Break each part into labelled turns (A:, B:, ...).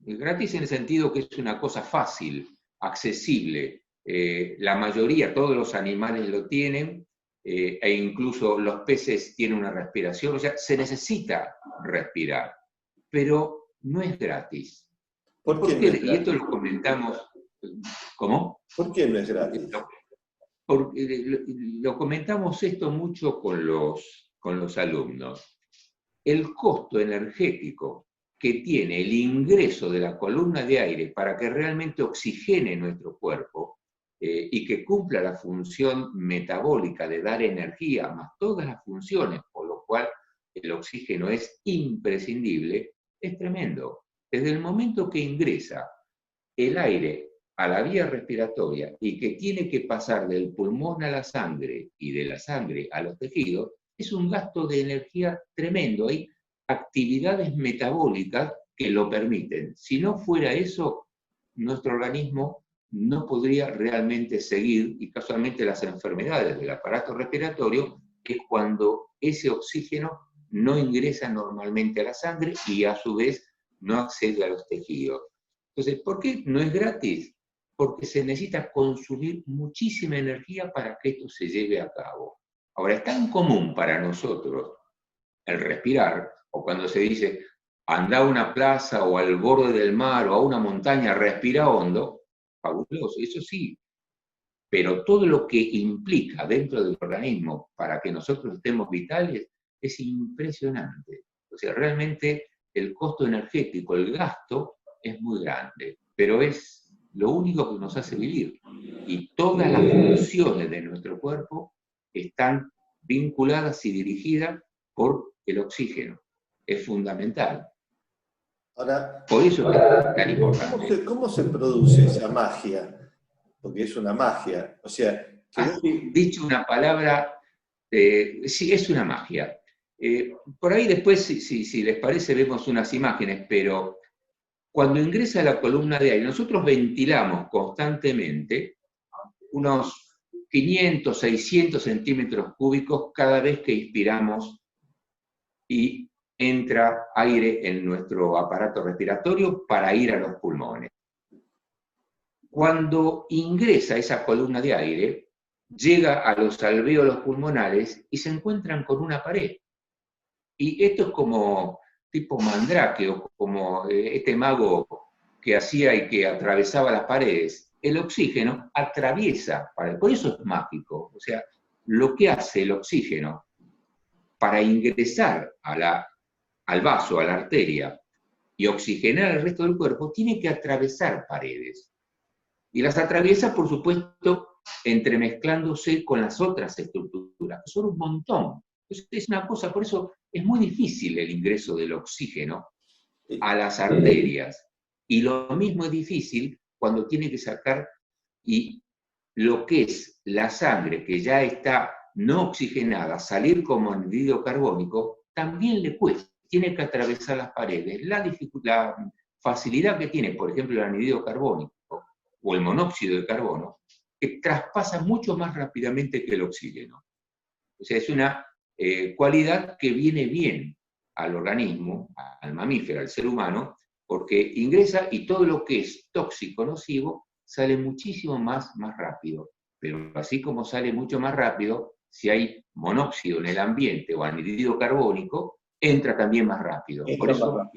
A: Gratis en el sentido que es una cosa fácil, accesible. La mayoría, todos los animales lo tienen, e incluso los peces tienen una respiración, o sea, se necesita respirar, pero no es gratis.
B: ¿Por qué
A: ¿Por
B: no
A: qué?
B: es
A: Y esto
B: gratis?
A: lo comentamos, ¿cómo?
B: ¿Por qué no es gratis?
A: Lo comentamos esto mucho con los alumnos. El costo energético que tiene el ingreso de la columna de aire para que realmente oxigene nuestro cuerpo y que cumpla la función metabólica de dar energía, más todas las funciones, por lo cual el oxígeno es imprescindible, es tremendo. Desde el momento que ingresa el aire a la vía respiratoria y que tiene que pasar del pulmón a la sangre y de la sangre a los tejidos, es un gasto de energía tremendo. Hay actividades metabólicas que lo permiten. Si no fuera eso, nuestro organismo no podría realmente seguir, y casualmente las enfermedades del aparato respiratorio es cuando ese oxígeno no ingresa normalmente a la sangre y a su vez no accede a los tejidos. Entonces, ¿por qué no es gratis? Porque se necesita consumir muchísima energía para que esto se lleve a cabo. Ahora, es tan común para nosotros el respirar, o cuando se dice, anda a una plaza o al borde del mar o a una montaña, respira hondo, fabuloso, eso sí, pero todo lo que implica dentro del organismo para que nosotros estemos vitales es impresionante. O sea, realmente el costo energético, el gasto, es muy grande, pero es lo único que nos hace vivir. Y todas las funciones de nuestro cuerpo están vinculadas y dirigidas por el oxígeno. Es fundamental.
B: Ahora,
A: Por eso es tan importante.
B: ¿cómo se produce esa magia? Porque es una magia. O sea, que
A: Has dicho una palabra, sí, es una magia. Por ahí después, si les parece, vemos unas imágenes, pero cuando ingresa a la columna de aire, nosotros ventilamos constantemente unos 500, 600 centímetros cúbicos cada vez que inspiramos y entra aire en nuestro aparato respiratorio para ir a los pulmones. Cuando ingresa esa columna de aire, llega a los alvéolos pulmonares y se encuentran con una pared. Y esto es como tipo Mandrake, o como este mago que hacía y que atravesaba las paredes. El oxígeno atraviesa paredes, por eso es mágico. O sea, lo que hace el oxígeno para ingresar al vaso, a la arteria, y oxigenar el resto del cuerpo, tiene que atravesar paredes. Y las atraviesa, por supuesto, entremezclándose con las otras estructuras, que son un montón. Es una cosa, por eso es muy difícil el ingreso del oxígeno a las arterias. Y lo mismo es difícil cuando tiene que sacar y lo que es la sangre que ya está no oxigenada, salir como anhídrido carbónico, también le cuesta. Tiene que atravesar las paredes. La facilidad que tiene, por ejemplo, el anhídrido carbónico o el monóxido de carbono, que traspasa mucho más rápidamente que el oxígeno. O sea, es una cualidad que viene bien al organismo, al mamífero, al ser humano, porque ingresa y todo lo que es tóxico, nocivo, sale muchísimo más rápido. Pero así como sale mucho más rápido, si hay monóxido en el ambiente o anhídrido carbónico, entra también más rápido. Por eso,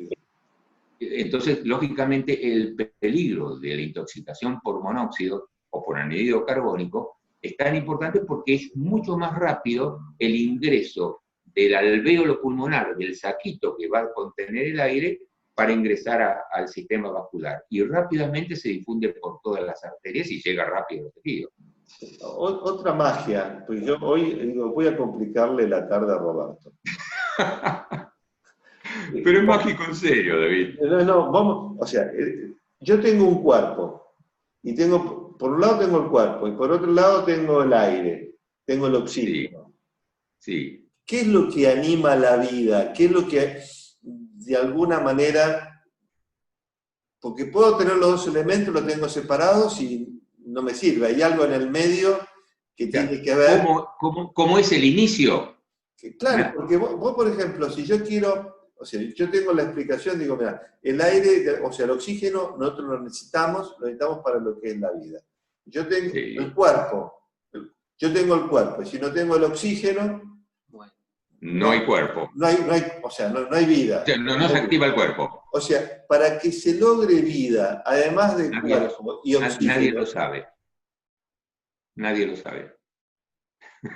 A: entonces, lógicamente, el peligro de la intoxicación por monóxido o por anhídrido carbónico es tan importante porque es mucho más rápido el ingreso del alvéolo pulmonar, del saquito que va a contener el aire, para ingresar al sistema vascular. Y rápidamente se difunde por todas las arterias y llega rápido al tejido.
B: Otra magia, pues yo hoy digo, voy a complicarle la tarde a Roberto.
A: Pero es mágico en serio, David.
B: No, vamos, o sea, yo tengo un cuerpo, y tengo, por un lado tengo el cuerpo, y por otro lado tengo el aire, tengo el oxígeno.
A: Sí.
B: ¿Qué es lo que anima la vida? ¿Qué es lo que, de alguna manera, porque puedo tener los dos elementos, los tengo separados y no me sirve, hay algo en el medio que tiene que ver...
A: ¿Cómo es el inicio?
B: Claro, porque vos, por ejemplo, si yo quiero O sea, yo tengo la explicación, digo, mira, el aire, o sea, el oxígeno, nosotros lo necesitamos para lo que es la vida. Yo tengo el cuerpo, y si no tengo el oxígeno,
A: no hay cuerpo.
B: No hay vida.
A: O sea, no se activa el cuerpo.
B: O sea, para que se logre vida, además de cuerpo y oxígeno.
A: Nadie lo sabe. Nadie lo sabe.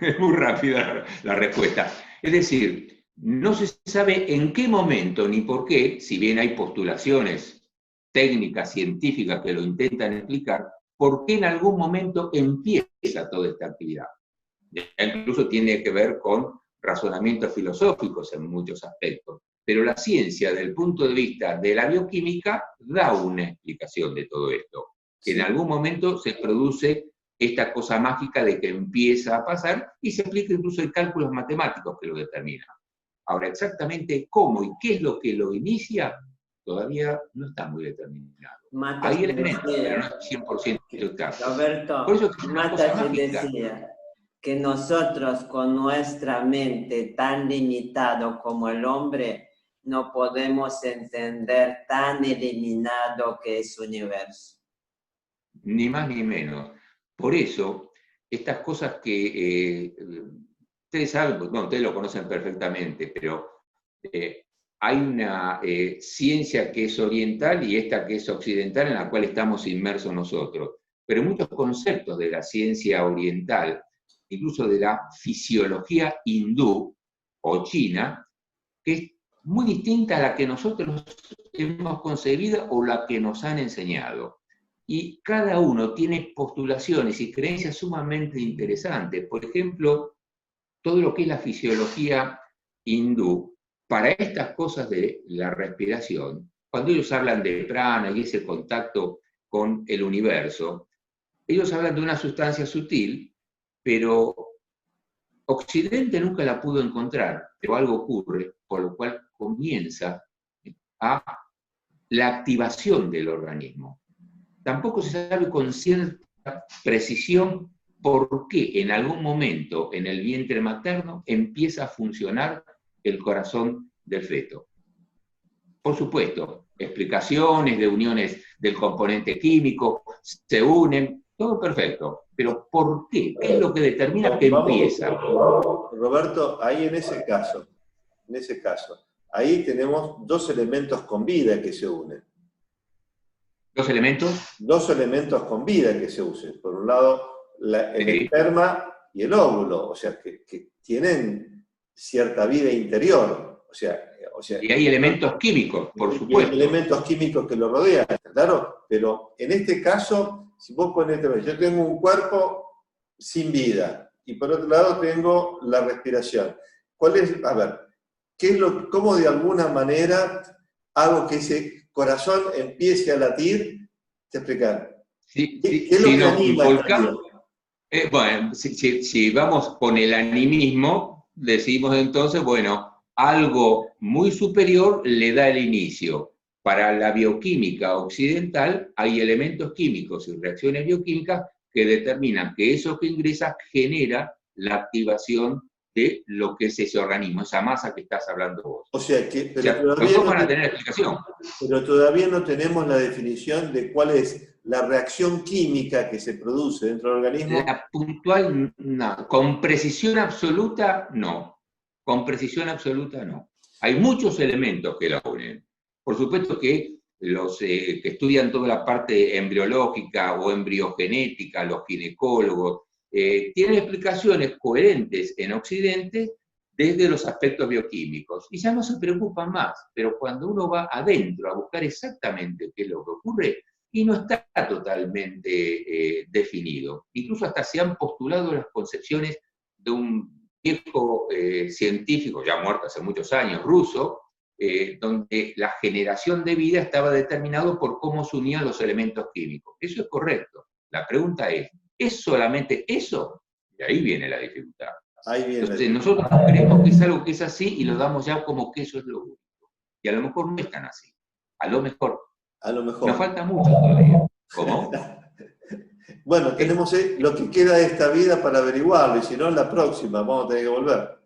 A: Es muy rápida la respuesta. Es decir, no se sabe en qué momento ni por qué, si bien hay postulaciones técnicas, científicas que lo intentan explicar, por qué en algún momento empieza toda esta actividad. Ya incluso tiene que ver con razonamientos filosóficos en muchos aspectos. Pero la ciencia, desde el punto de vista de la bioquímica, da una explicación de todo esto. Que en algún momento se produce esta cosa mágica de que empieza a pasar y se explica incluso en cálculos matemáticos que lo determinan. Ahora, exactamente cómo y qué es lo que lo inicia, todavía no está muy determinado. Hay elementos, pero no es 100% claro.
C: Roberto,
A: por eso es una cosa mágica.
C: Decía que nosotros con nuestra mente tan limitada como el hombre, no podemos entender tan eliminado que es el universo.
A: Ni más ni menos. Por eso, estas cosas que ustedes saben, bueno, ustedes lo conocen perfectamente, pero hay una ciencia que es oriental y esta que es occidental en la cual estamos inmersos nosotros. Pero muchos conceptos de la ciencia oriental, incluso de la fisiología hindú o china, que es muy distinta a la que nosotros hemos concebido o la que nos han enseñado. Y cada uno tiene postulaciones y creencias sumamente interesantes. Por ejemplo, todo lo que es la fisiología hindú, para estas cosas de la respiración, cuando ellos hablan de prana y ese contacto con el universo, ellos hablan de una sustancia sutil, pero Occidente nunca la pudo encontrar, pero algo ocurre, por lo cual comienza a la activación del organismo. Tampoco se sabe con cierta precisión por qué en algún momento en el vientre materno empieza a funcionar el corazón del feto. Por supuesto, explicaciones de uniones del componente químico, se unen, todo perfecto. Pero ¿por qué? ¿Qué es lo que determina que empieza?
B: Roberto, ahí en ese caso, ahí tenemos dos elementos con vida que se unen.
A: ¿Dos elementos?
B: Dos elementos con vida que se usen. Por un lado, el esperma y el óvulo, o sea, que tienen cierta vida interior. O sea,
A: y hay elementos químicos, por supuesto.
B: Y elementos químicos que lo rodean, claro. Pero en este caso, si vos ponés, yo tengo un cuerpo sin vida, y por otro lado tengo la respiración. ¿Cuál es, a ver, cómo de alguna manera hago que ese corazón empiece a latir? Te explicar.
A: ¿Qué
B: es lo que anima?
A: Bueno, si vamos con el animismo, decimos entonces, bueno, algo muy superior le da el inicio. Para la bioquímica occidental hay elementos químicos y reacciones bioquímicas que determinan que eso que ingresa genera la activación de lo que es ese organismo, esa masa que estás hablando vos.
B: O sea, que
A: los dos van a tener explicación.
B: Pero todavía no tenemos la definición de cuál es la reacción química que se produce dentro del organismo.
A: La puntual, no. Con precisión absoluta, no. Con precisión absoluta, no. Hay muchos elementos que la unen. Por supuesto que los que estudian toda la parte embriológica o embriogenética, los ginecólogos, tienen explicaciones coherentes en Occidente desde los aspectos bioquímicos. Y ya no se preocupan más, pero cuando uno va adentro a buscar exactamente qué es lo que ocurre, y no está totalmente definido. Incluso hasta se han postulado las concepciones de un viejo científico, ya muerto hace muchos años, ruso, donde la generación de vida estaba determinado por cómo se unían los elementos químicos. Eso es correcto. La pregunta ¿es solamente eso? Y ahí viene la dificultad. Entonces, nosotros creemos que es algo que es así y lo damos ya como que eso es lo único. Y a lo mejor no es tan así. A lo mejor. Nos falta mucho todavía. ¿Cómo?
B: Bueno, tenemos lo que queda de esta vida para averiguarlo, y si no, en la próxima vamos a tener que volver.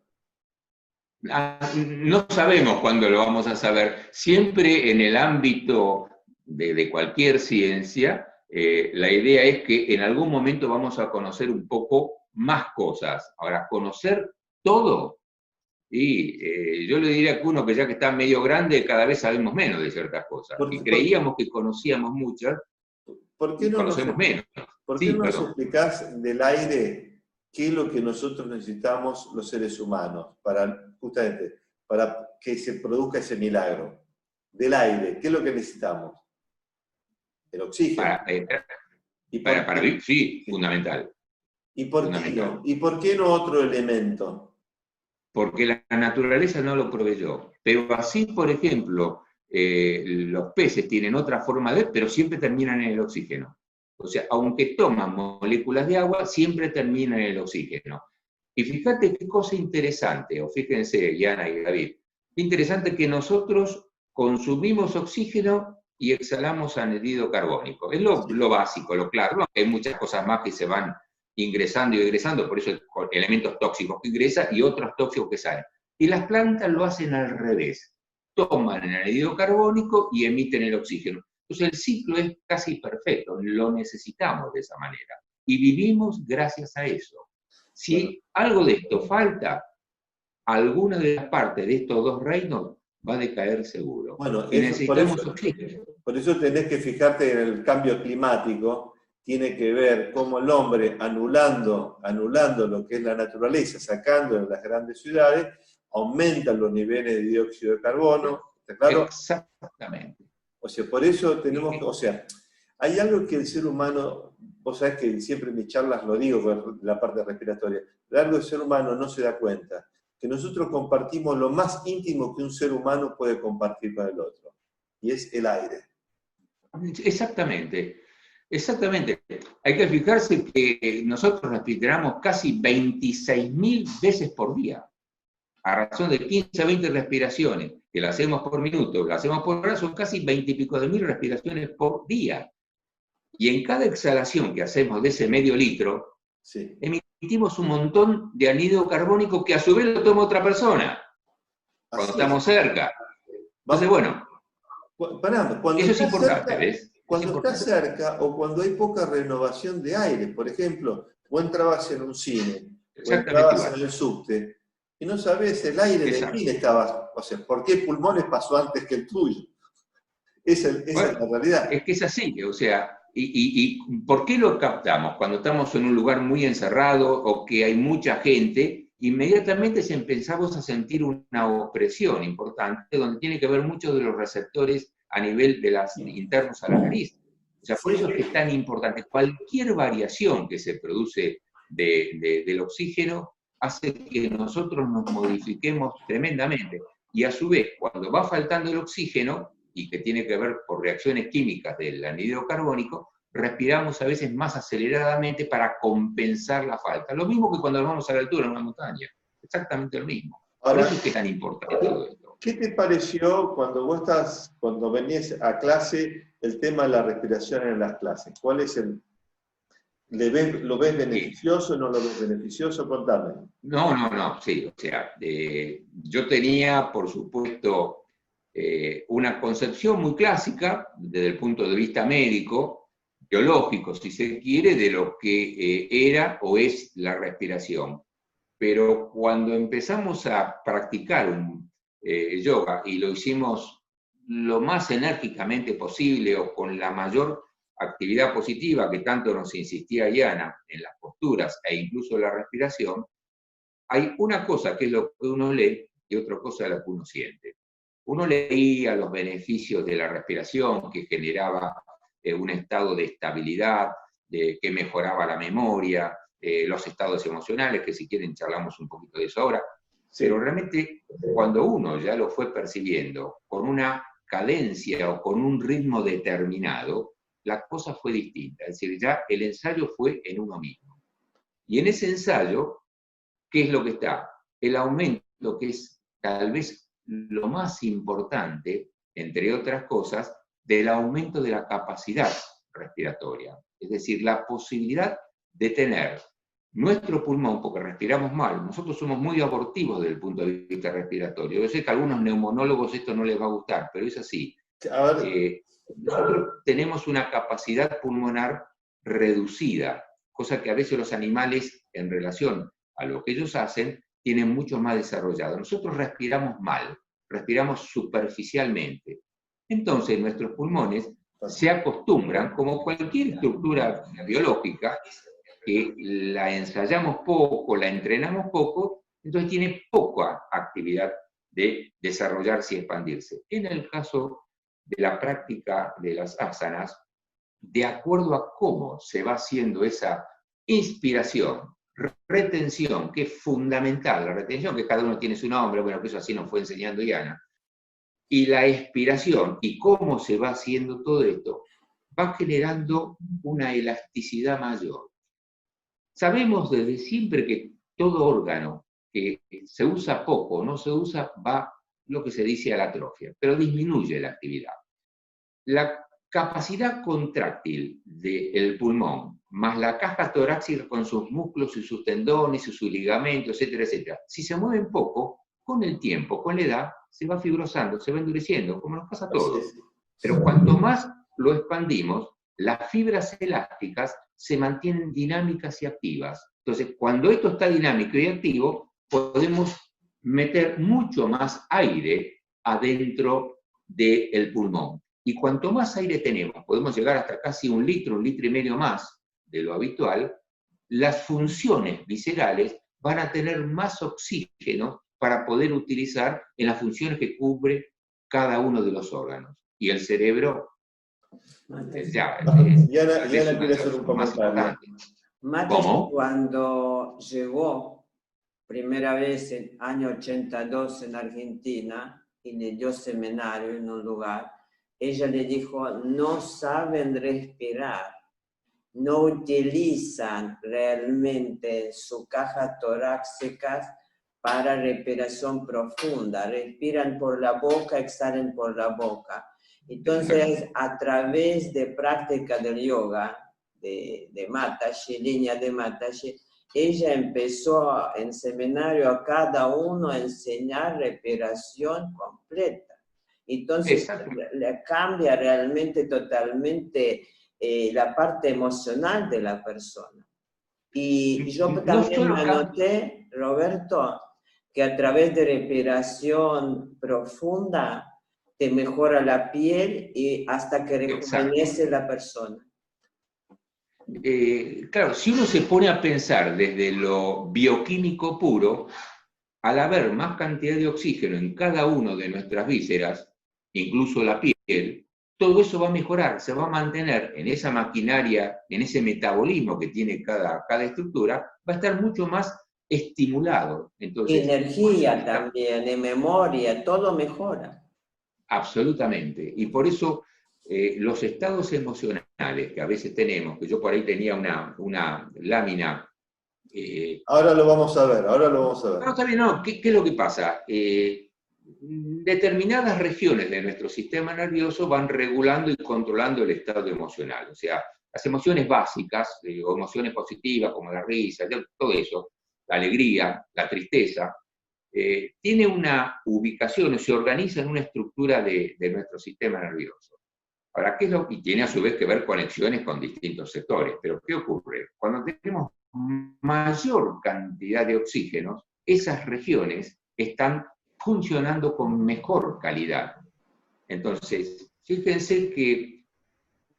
A: No sabemos cuándo lo vamos a saber. Siempre en el ámbito de cualquier ciencia, la idea es que en algún momento vamos a conocer un poco más cosas. Ahora, conocer todo, y yo le diría que uno que ya que está medio grande, cada vez sabemos menos de ciertas cosas.
B: ¿Por,
A: Y
B: por,
A: creíamos que conocíamos muchas,
B: por qué
A: y
B: no
A: conocemos menos.
B: por qué
A: Sí,
B: no nos
A: perdón.
B: explicás del aire qué es lo que nosotros necesitamos los seres humanos para, justamente, para que se produzca ese milagro? Del aire, ¿qué es lo que necesitamos? El oxígeno.
A: Para,
B: ¿Y por
A: para
B: qué?
A: vivir, sí,
B: Sí.
A: fundamental,
B: ¿Y por qué no?
A: fundamental.
B: ¿Y por qué no otro elemento?
A: Porque la naturaleza no lo proveyó. Pero así, por ejemplo, los peces tienen otra forma de, pero siempre terminan en el oxígeno. O sea, aunque toman moléculas de agua, siempre terminan en el oxígeno. Y fíjate qué cosa interesante, o fíjense, Yana y David, qué interesante que nosotros consumimos oxígeno y exhalamos anhídrido carbónico. Es lo básico, lo claro. ¿No? Hay muchas cosas más que se van ingresando y egresando, por eso elementos tóxicos que ingresan y otros tóxicos que salen. Y las plantas lo hacen al revés. Toman el anhídrido carbónico y emiten el oxígeno. Entonces el ciclo es casi perfecto, lo necesitamos de esa manera. Y vivimos gracias a eso.
B: Bueno,
A: Si algo de esto falta, alguna de las partes de estos dos reinos va a decaer seguro.
B: bueno,
A: Y necesitamos oxígeno.
B: por eso tenés que fijarte en el cambio climático, tiene que ver cómo el hombre, anulando lo que es la naturaleza, sacando de las grandes ciudades, aumenta los niveles de dióxido de carbono, ¿está claro?
A: Exactamente.
B: O sea, por eso tenemos que, o sea, hay algo que el ser humano, vos sabés que siempre en mis charlas lo digo con la parte respiratoria, pero algo el ser humano no se da cuenta, que nosotros compartimos lo más íntimo que un ser humano puede compartir con el otro, y es el aire.
A: Exactamente, exactamente. Hay que fijarse que nosotros respiramos casi 26.000 veces por día, a razón de 15 a 20 respiraciones, que la hacemos por minuto, la hacemos por hora, son casi 20 y pico de mil respiraciones por día. Y en cada exhalación que hacemos de ese medio litro,
B: Sí.
A: emitimos un montón de anhídrido carbónico que a su vez lo toma otra persona, cuando
B: Así es.
A: estamos cerca. Entonces,
B: Vamos,
A: bueno,
B: pará, cuando
A: eso es
B: estás
A: importante,
B: cerca,
A: ¿ves? Es
B: cuando estás
A: importante.
B: cerca o cuando hay poca renovación de aire, por ejemplo, vos entrabas en un cine o
A: Exactamente
B: entrabas en
A: igual.
B: el subte y no sabés el aire de
A: Exacto.
B: quién estaba, o sea, por qué pulmones pasó antes que el tuyo. Esa es la
A: Bueno,
B: realidad.
A: es que es así, o sea, y ¿por qué lo captamos? Cuando estamos en un lugar muy encerrado o que hay mucha gente, inmediatamente empezamos a sentir una opresión importante, donde tiene que ver mucho de los receptores a nivel de las internos a la nariz. O sea, por eso es que es tan importante. Cualquier variación que se produce del oxígeno hace que nosotros nos modifiquemos tremendamente. Y a su vez, cuando va faltando el oxígeno, y que tiene que ver por reacciones químicas del anhídrido carbónico, respiramos a veces más aceleradamente para compensar la falta. Lo mismo que cuando vamos a la altura en una montaña. Exactamente lo mismo. Por
B: Ahora,
A: eso es que es tan importante todo esto.
B: ¿qué te pareció cuando venías a clase, el tema de la respiración en las clases? ¿Cuál es ¿Lo ves beneficioso o no lo ves beneficioso? Contame.
A: No, sí. O sea, yo tenía, por supuesto, una concepción muy clásica, desde el punto de vista médico, biológico, si se quiere, de lo que era o es la respiración. Pero cuando empezamos a practicar un yoga y lo hicimos lo más enérgicamente posible o con la mayor actividad positiva que tanto nos insistía Yana en las posturas e incluso la respiración, hay una cosa que es lo que uno lee y otra cosa la que uno siente. Uno leía los beneficios de la respiración que generaba un estado de estabilidad, que mejoraba la memoria, los estados emocionales, que si quieren charlamos un poquito de eso ahora,
B: Sí.
A: pero realmente cuando uno ya lo fue percibiendo con una cadencia o con un ritmo determinado, la cosa fue distinta, es decir, ya el ensayo fue en uno mismo. Y en ese ensayo, ¿qué es lo que está? El aumento, que es tal vez lo más importante, entre otras cosas, del aumento de la capacidad respiratoria. Es decir, la posibilidad de tener nuestro pulmón, porque respiramos mal, nosotros somos muy abortivos desde el punto de vista respiratorio. Yo sé que a algunos neumonólogos esto no les va a gustar, pero es así.
B: A ver,
A: Nosotros tenemos una capacidad pulmonar reducida, cosa que a veces los animales, en relación a lo que ellos hacen, tienen mucho más desarrollado. Nosotros respiramos mal, respiramos superficialmente. Entonces nuestros pulmones se acostumbran, como cualquier estructura biológica, que la ensayamos poco, la entrenamos poco, entonces tiene poca actividad de desarrollarse y expandirse. En el caso de la práctica de las asanas, de acuerdo a cómo se va haciendo esa inspiración, retención, que es fundamental, la retención, que cada uno tiene su nombre, bueno, que eso así nos fue enseñando Diana, y la expiración, y cómo se va haciendo todo esto, va generando una elasticidad mayor. Sabemos desde siempre que todo órgano que se usa poco, no se usa, va lo que se dice a la atrofia, pero disminuye la actividad. La capacidad contráctil del pulmón, más la caja torácica con sus músculos y sus tendones y sus ligamentos, etcétera, etcétera, si se mueven poco, con el tiempo, con la edad, se va fibrosando, se va endureciendo, como nos pasa a todos. Pero cuanto más lo expandimos, las fibras elásticas se mantienen dinámicas y activas. Entonces, cuando esto está dinámico y activo, podemos meter mucho más aire adentro del pulmón. Y cuanto más aire tenemos, podemos llegar hasta casi 1 litro, 1,5 litros más de lo habitual, las funciones viscerales van a tener más oxígeno para poder utilizar en las funciones que cubre cada uno de los órganos. Y el cerebro,
B: ya quiere hacer un comentario.
C: ¿Cómo? Cuando llegó primera vez en año 82 en Argentina y le dio seminario en un lugar, ella le dijo, no saben respirar, no utilizan realmente su caja torácica para respiración profunda, respiran por la boca, exhalan por la boca. Entonces, a través de práctica del yoga, de Mataji, línea de Mataji, ella empezó en seminario a cada uno a enseñar respiración completa. Entonces, le cambia realmente totalmente la parte emocional de la persona. Y yo también me noté, Roberto, que a través de respiración profunda te mejora la piel y hasta que rejuvenece la persona.
A: Claro, si uno se pone a pensar desde lo bioquímico puro, al haber más cantidad de oxígeno en cada uno de nuestras vísceras, incluso la piel, todo eso va a mejorar, se va a mantener en esa maquinaria, en ese metabolismo que tiene cada estructura, va a estar mucho más estimulado. Entonces,
C: energía también, de memoria, todo mejora.
A: Absolutamente. Y por eso los estados emocionales que a veces tenemos, que yo por ahí tenía una lámina.
B: Ahora lo vamos a ver.
A: No, está bien, no. ¿Qué es lo que pasa? Determinadas regiones de nuestro sistema nervioso van regulando y controlando el estado emocional. O sea, las emociones básicas, o emociones positivas como la risa, todo eso, la alegría, la tristeza, tiene una ubicación o se organiza en una estructura de nuestro sistema nervioso. Ahora, ¿qué es lo que tiene a su vez que ver conexiones con distintos sectores? Pero ¿qué ocurre? Cuando tenemos mayor cantidad de oxígenos, esas regiones están funcionando con mejor calidad. Entonces, fíjense que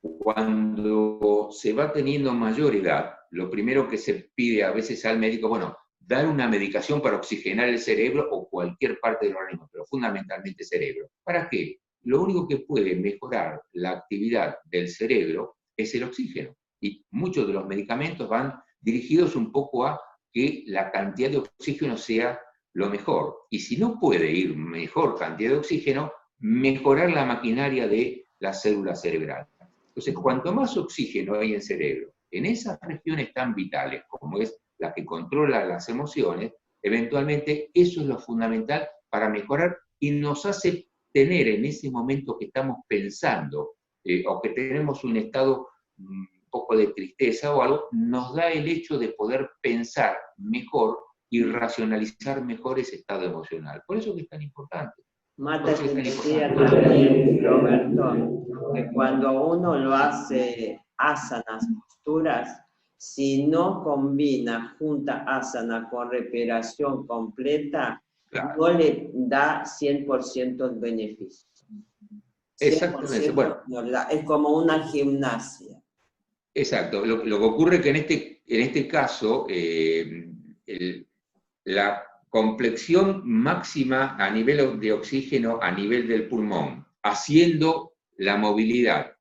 A: cuando se va teniendo mayor edad, lo primero que se pide a veces al médico, bueno, dar una medicación para oxigenar el cerebro o cualquier parte del organismo, pero fundamentalmente el cerebro. ¿Para qué? Lo único que puede mejorar la actividad del cerebro es el oxígeno. Y muchos de los medicamentos van dirigidos un poco a que la cantidad de oxígeno sea lo mejor. Y si no puede ir mejor cantidad de oxígeno, mejorar la maquinaria de las células cerebrales. Entonces, cuanto más oxígeno hay en el cerebro, en esas regiones tan vitales como es la que controla las emociones, eventualmente eso es lo fundamental para mejorar y nos hace tener en ese momento que estamos pensando o que tenemos un estado poco de tristeza o algo, nos da el hecho de poder pensar mejor y racionalizar mejor ese estado emocional. Por eso que es tan importante.
C: Mata se decía también, Roberto, que cuando uno lo hace asanas, posturas, si no combina junta asana con respiración completa,
A: Claro.
C: no le da 100% el beneficio.
A: Exactamente. Bueno,
C: no le da, es como una gimnasia.
A: exacto. Lo que ocurre es que en este caso, la complexión máxima a nivel de oxígeno a nivel del pulmón, haciendo la movilidad,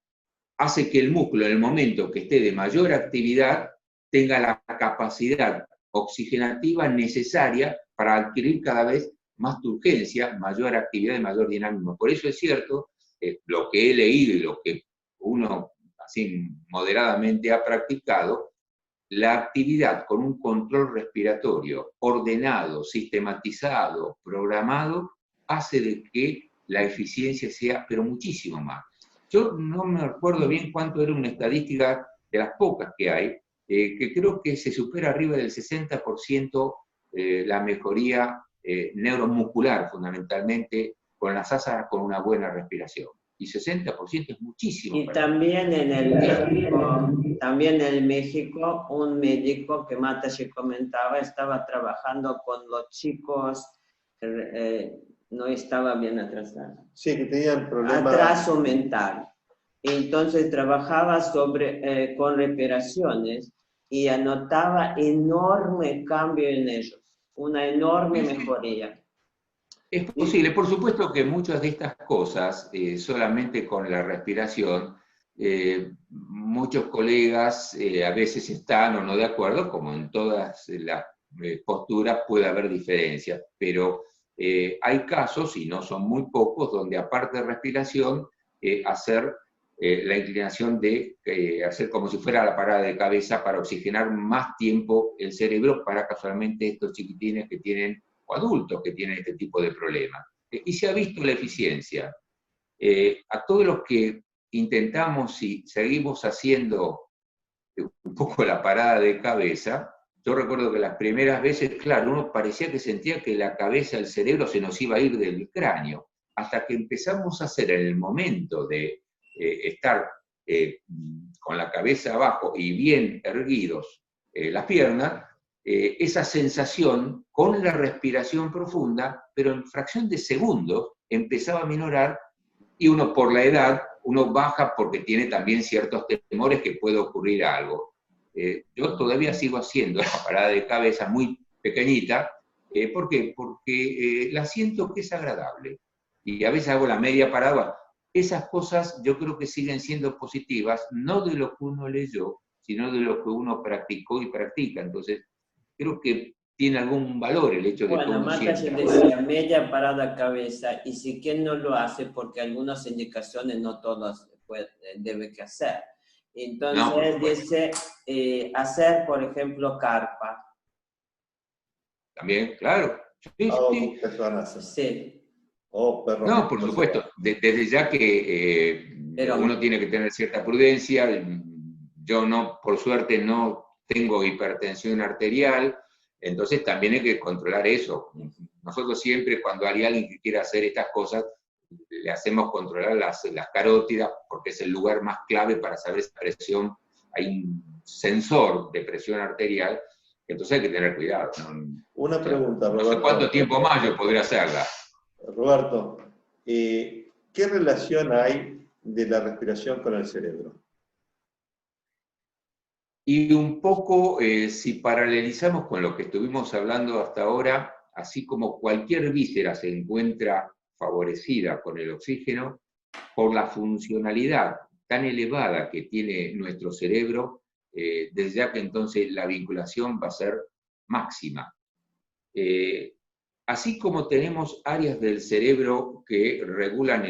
A: hace que el músculo en el momento que esté de mayor actividad tenga la capacidad oxigenativa necesaria para adquirir cada vez más turgencia, mayor actividad y mayor dinamismo. Por eso es cierto, lo que he leído y lo que uno así moderadamente ha practicado, la actividad con un control respiratorio ordenado, sistematizado, programado, hace de que la eficiencia sea, pero muchísimo más. Yo no me acuerdo bien cuánto era una estadística de las pocas que hay, que creo que se supera arriba del 60% la mejoría neuromuscular, fundamentalmente, con las asanas con una buena respiración. Y 60% es muchísimo.
C: Y también en el México, un médico que Mata se comentaba, estaba trabajando con los chicos, no estaba bien atrasado.
B: Sí, que tenían problemas.
C: Atraso mental. Entonces trabajaba con respiraciones y anotaba enorme cambio en ellos, una enorme mejoría.
A: Es posible, por supuesto que muchas de estas cosas, solamente con la respiración, muchos colegas a veces están o no de acuerdo, como en todas las posturas puede haber diferencias, pero hay casos, y no son muy pocos, donde aparte de respiración, hacer la inclinación de hacer como si fuera la parada de cabeza para oxigenar más tiempo el cerebro para casualmente estos chiquitines que tienen, o adultos que tienen este tipo de problemas. Y se ha visto la eficiencia. A todos los que intentamos y seguimos haciendo un poco la parada de cabeza, yo recuerdo que las primeras veces, claro, uno parecía que sentía que la cabeza, el cerebro se nos iba a ir del cráneo, hasta que empezamos a hacer en el momento de estar con la cabeza abajo y bien erguidos las piernas, esa sensación con la respiración profunda, pero en fracción de segundos empezaba a minorar y uno por la edad, uno baja porque tiene también ciertos temores que puede ocurrir algo. Yo todavía sigo haciendo la parada de cabeza muy pequeñita. ¿Por qué? Porque la siento que es agradable. Y a veces hago la media parada. Esas cosas yo creo que siguen siendo positivas, no de lo que uno leyó, sino de lo que uno practicó y practica. Entonces, creo que tiene algún valor el hecho de que uno
C: Mata se decía media parada cabeza, y si quien no lo hace, porque algunas indicaciones no todas debe que hacer. Entonces dice, hacer, por ejemplo, carpa.
A: También, claro. Sí, sí.
C: Sí.
A: No, por supuesto, desde ya que uno tiene que tener cierta prudencia. Yo no, por suerte, no tengo hipertensión arterial, entonces también hay que controlar eso. Nosotros siempre, cuando hay alguien que quiere hacer estas cosas, le hacemos controlar las carótidas, porque es el lugar más clave para saber esa presión. Hay un sensor de presión arterial, entonces hay que tener cuidado.
B: Una pregunta, Roberto.
A: No sé cuánto tiempo más yo podría hacerla.
B: Roberto, ¿qué relación hay de la respiración con el cerebro?
A: Y un poco, si paralelizamos con lo que estuvimos hablando hasta ahora, así como cualquier víscera se encuentra favorecida con el oxígeno, por la funcionalidad tan elevada que tiene nuestro cerebro, desde ya que entonces la vinculación va a ser máxima. Así como tenemos áreas del cerebro que regulan,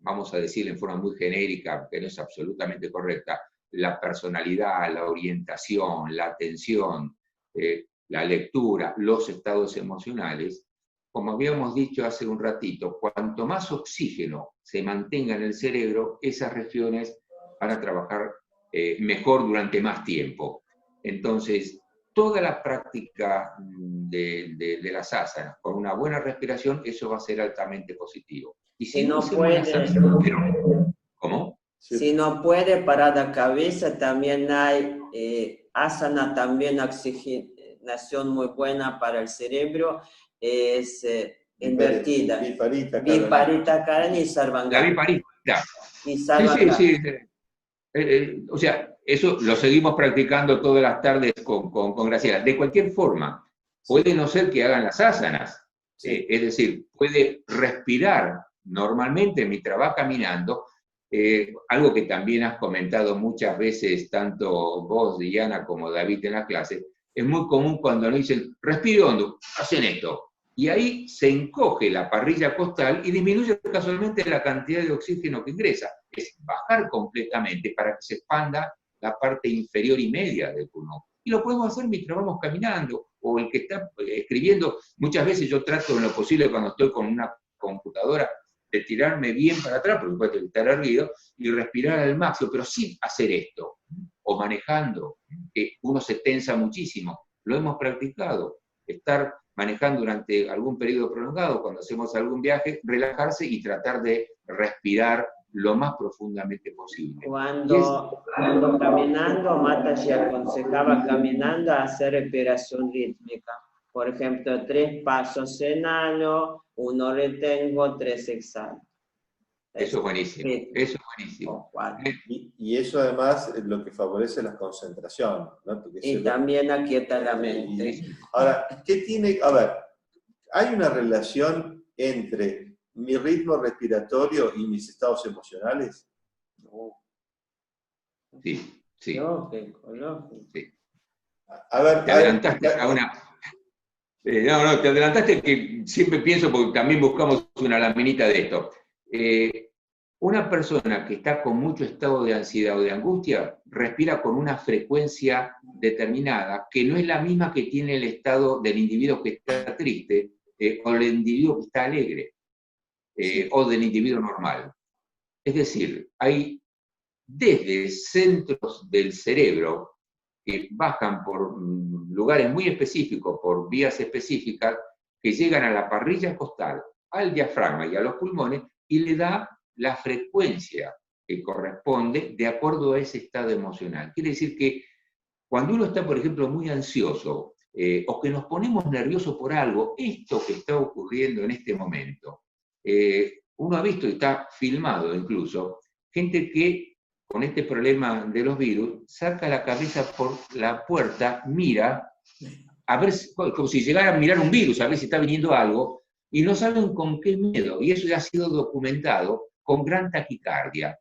A: vamos a decir en forma muy genérica, que no es absolutamente correcta, la personalidad, la orientación, la atención, la lectura, los estados emocionales, como habíamos dicho hace un ratito, cuanto más oxígeno se mantenga en el cerebro, esas regiones van a trabajar mejor durante más tiempo. Entonces, toda la práctica de las asanas con una buena respiración, eso va a ser altamente positivo. Y
C: si no puede,
A: ¿cómo?
C: Si no puede parar la cabeza, también hay asana, también oxigenación muy buena para el cerebro, es invertida. Viparita Karani y Sarvangana.
A: La viparita.
C: Y Sarvangana.
A: Sí. O sea, eso lo seguimos practicando todas las tardes con Graciela. De cualquier forma, puede no ser que hagan las asanas. Es decir, puede respirar normalmente mientras va caminando. Algo que también has comentado muchas veces, tanto vos, Diana, como David en la clase, es muy común cuando nos dicen, respire hondo, hacen esto. Y ahí se encoge la parrilla costal y disminuye casualmente la cantidad de oxígeno que ingresa. Es bajar completamente para que se expanda la parte inferior y media del pulmón. Y lo podemos hacer mientras vamos caminando, o el que está escribiendo. Muchas veces yo trato en lo posible cuando estoy con una computadora de tirarme bien para atrás, porque puede estar erguido, y respirar al máximo, pero sin hacer esto, o manejando, que uno se tensa muchísimo. Lo hemos practicado, estar manejando durante algún periodo prolongado, cuando hacemos algún viaje, relajarse y tratar de respirar lo más profundamente posible.
C: Cuando caminando, Mataji aconsejaba caminando a hacer respiración rítmica. Por ejemplo, 3 pasos inhalo, 1 retengo, 3 exhalo.
A: Eso es buenísimo, eso es buenísimo.
B: Y eso además es lo que favorece la concentración, ¿no?
C: Y también aquieta la mente.
B: Ahora, ¿qué tiene? A ver, ¿hay una relación entre mi ritmo respiratorio y mis estados emocionales?
C: No.
A: Sí.
C: Lógico.
A: Sí.
B: A ver,
A: te adelantaste a una... te adelantaste que siempre pienso, porque también buscamos una laminita de esto. Una persona que está con mucho estado de ansiedad o de angustia respira con una frecuencia determinada que no es la misma que tiene el estado del individuo que está triste o del individuo que está alegre o del individuo normal. Es decir, hay desde centros del cerebro que bajan por lugares muy específicos, por vías específicas, que llegan a la parrilla costal, al diafragma y a los pulmones, y le da la frecuencia que corresponde de acuerdo a ese estado emocional. Quiere decir que cuando uno está, por ejemplo, muy ansioso, o que nos ponemos nerviosos por algo, esto que está ocurriendo en este momento, uno ha visto, y está filmado incluso, gente que con este problema de los virus, saca la cabeza por la puerta, mira, a ver, como si llegara a mirar un virus, a ver si está viniendo algo, y no saben con qué miedo, y eso ya ha sido documentado con gran taquicardia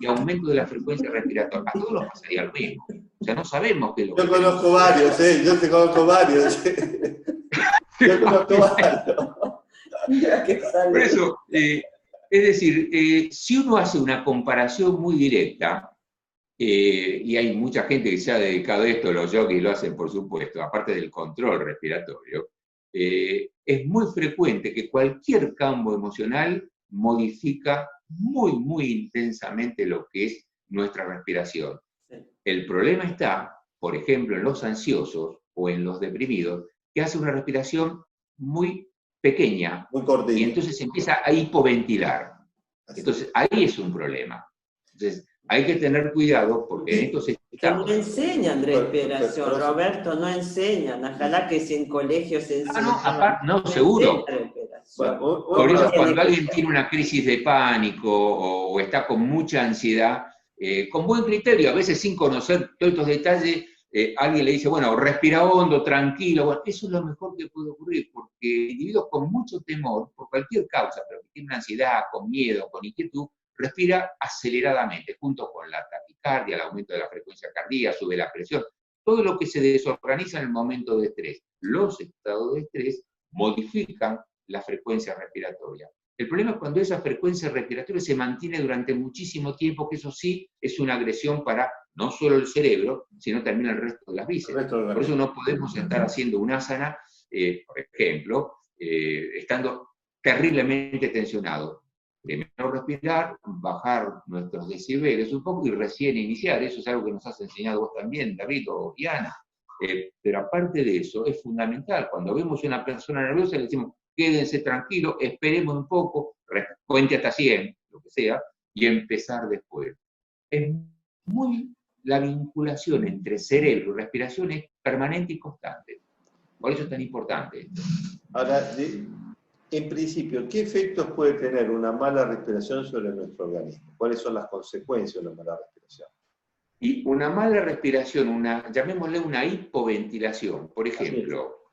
A: y aumento de la frecuencia respiratoria. A todos los pasaría lo mismo. O sea, no sabemos qué es lo que...
B: Yo conozco varios, yo te conozco varios. Yo conozco varios.
A: Por eso, es decir, si uno hace una comparación muy directa, y hay mucha gente que se ha dedicado a esto, los yogis lo hacen por supuesto, aparte del control respiratorio, es muy frecuente que cualquier cambio emocional modifica muy intensamente lo que es nuestra respiración. El problema está, por ejemplo, en los ansiosos o en los deprimidos, que hace una respiración muy pequeña,
B: muy cortita,
A: y entonces se empieza a hipoventilar. Entonces ahí es un problema. Entonces hay que tener cuidado porque en estos estados...
C: Que no enseñan respiración, Roberto, no enseñan. Ojalá que si en colegios se enseñan.
A: No, seguro. Por eso cuando alguien tiene una crisis de pánico o está con mucha ansiedad, con buen criterio, a veces sin conocer todos estos detalles, alguien le dice, bueno, respira hondo, tranquilo. Bueno, eso es lo mejor que puede ocurrir, porque individuos con mucho temor, por cualquier causa, pero que tienen ansiedad, con miedo, con inquietud, respira aceleradamente, junto con la taquicardia, el aumento de la frecuencia cardíaca, sube la presión, todo lo que se desorganiza en el momento de estrés. Los estados de estrés modifican la frecuencia respiratoria. El problema es cuando esa frecuencia respiratoria se mantiene durante muchísimo tiempo, que eso sí es una agresión para no solo el cerebro, sino también el resto de las vísceras. Por eso no podemos estar haciendo un asana, por ejemplo, estando terriblemente tensionado. Primero respirar, bajar nuestros decibeles un poco y recién iniciar. Eso es algo que nos has enseñado vos también, David o Diana. Pero aparte de eso, es fundamental. Cuando vemos a una persona nerviosa, le decimos, quédense tranquilos, esperemos un poco, cuente hasta 100, lo que sea, y empezar después. Es muy la vinculación entre cerebro y respiración es permanente y constante. Por eso es tan importante esto.
B: Ahora, en principio, ¿qué efectos puede tener una mala respiración sobre nuestro organismo? ¿Cuáles son las consecuencias de una mala respiración?
A: Y una mala respiración, llamémosle una hipoventilación. Por ejemplo,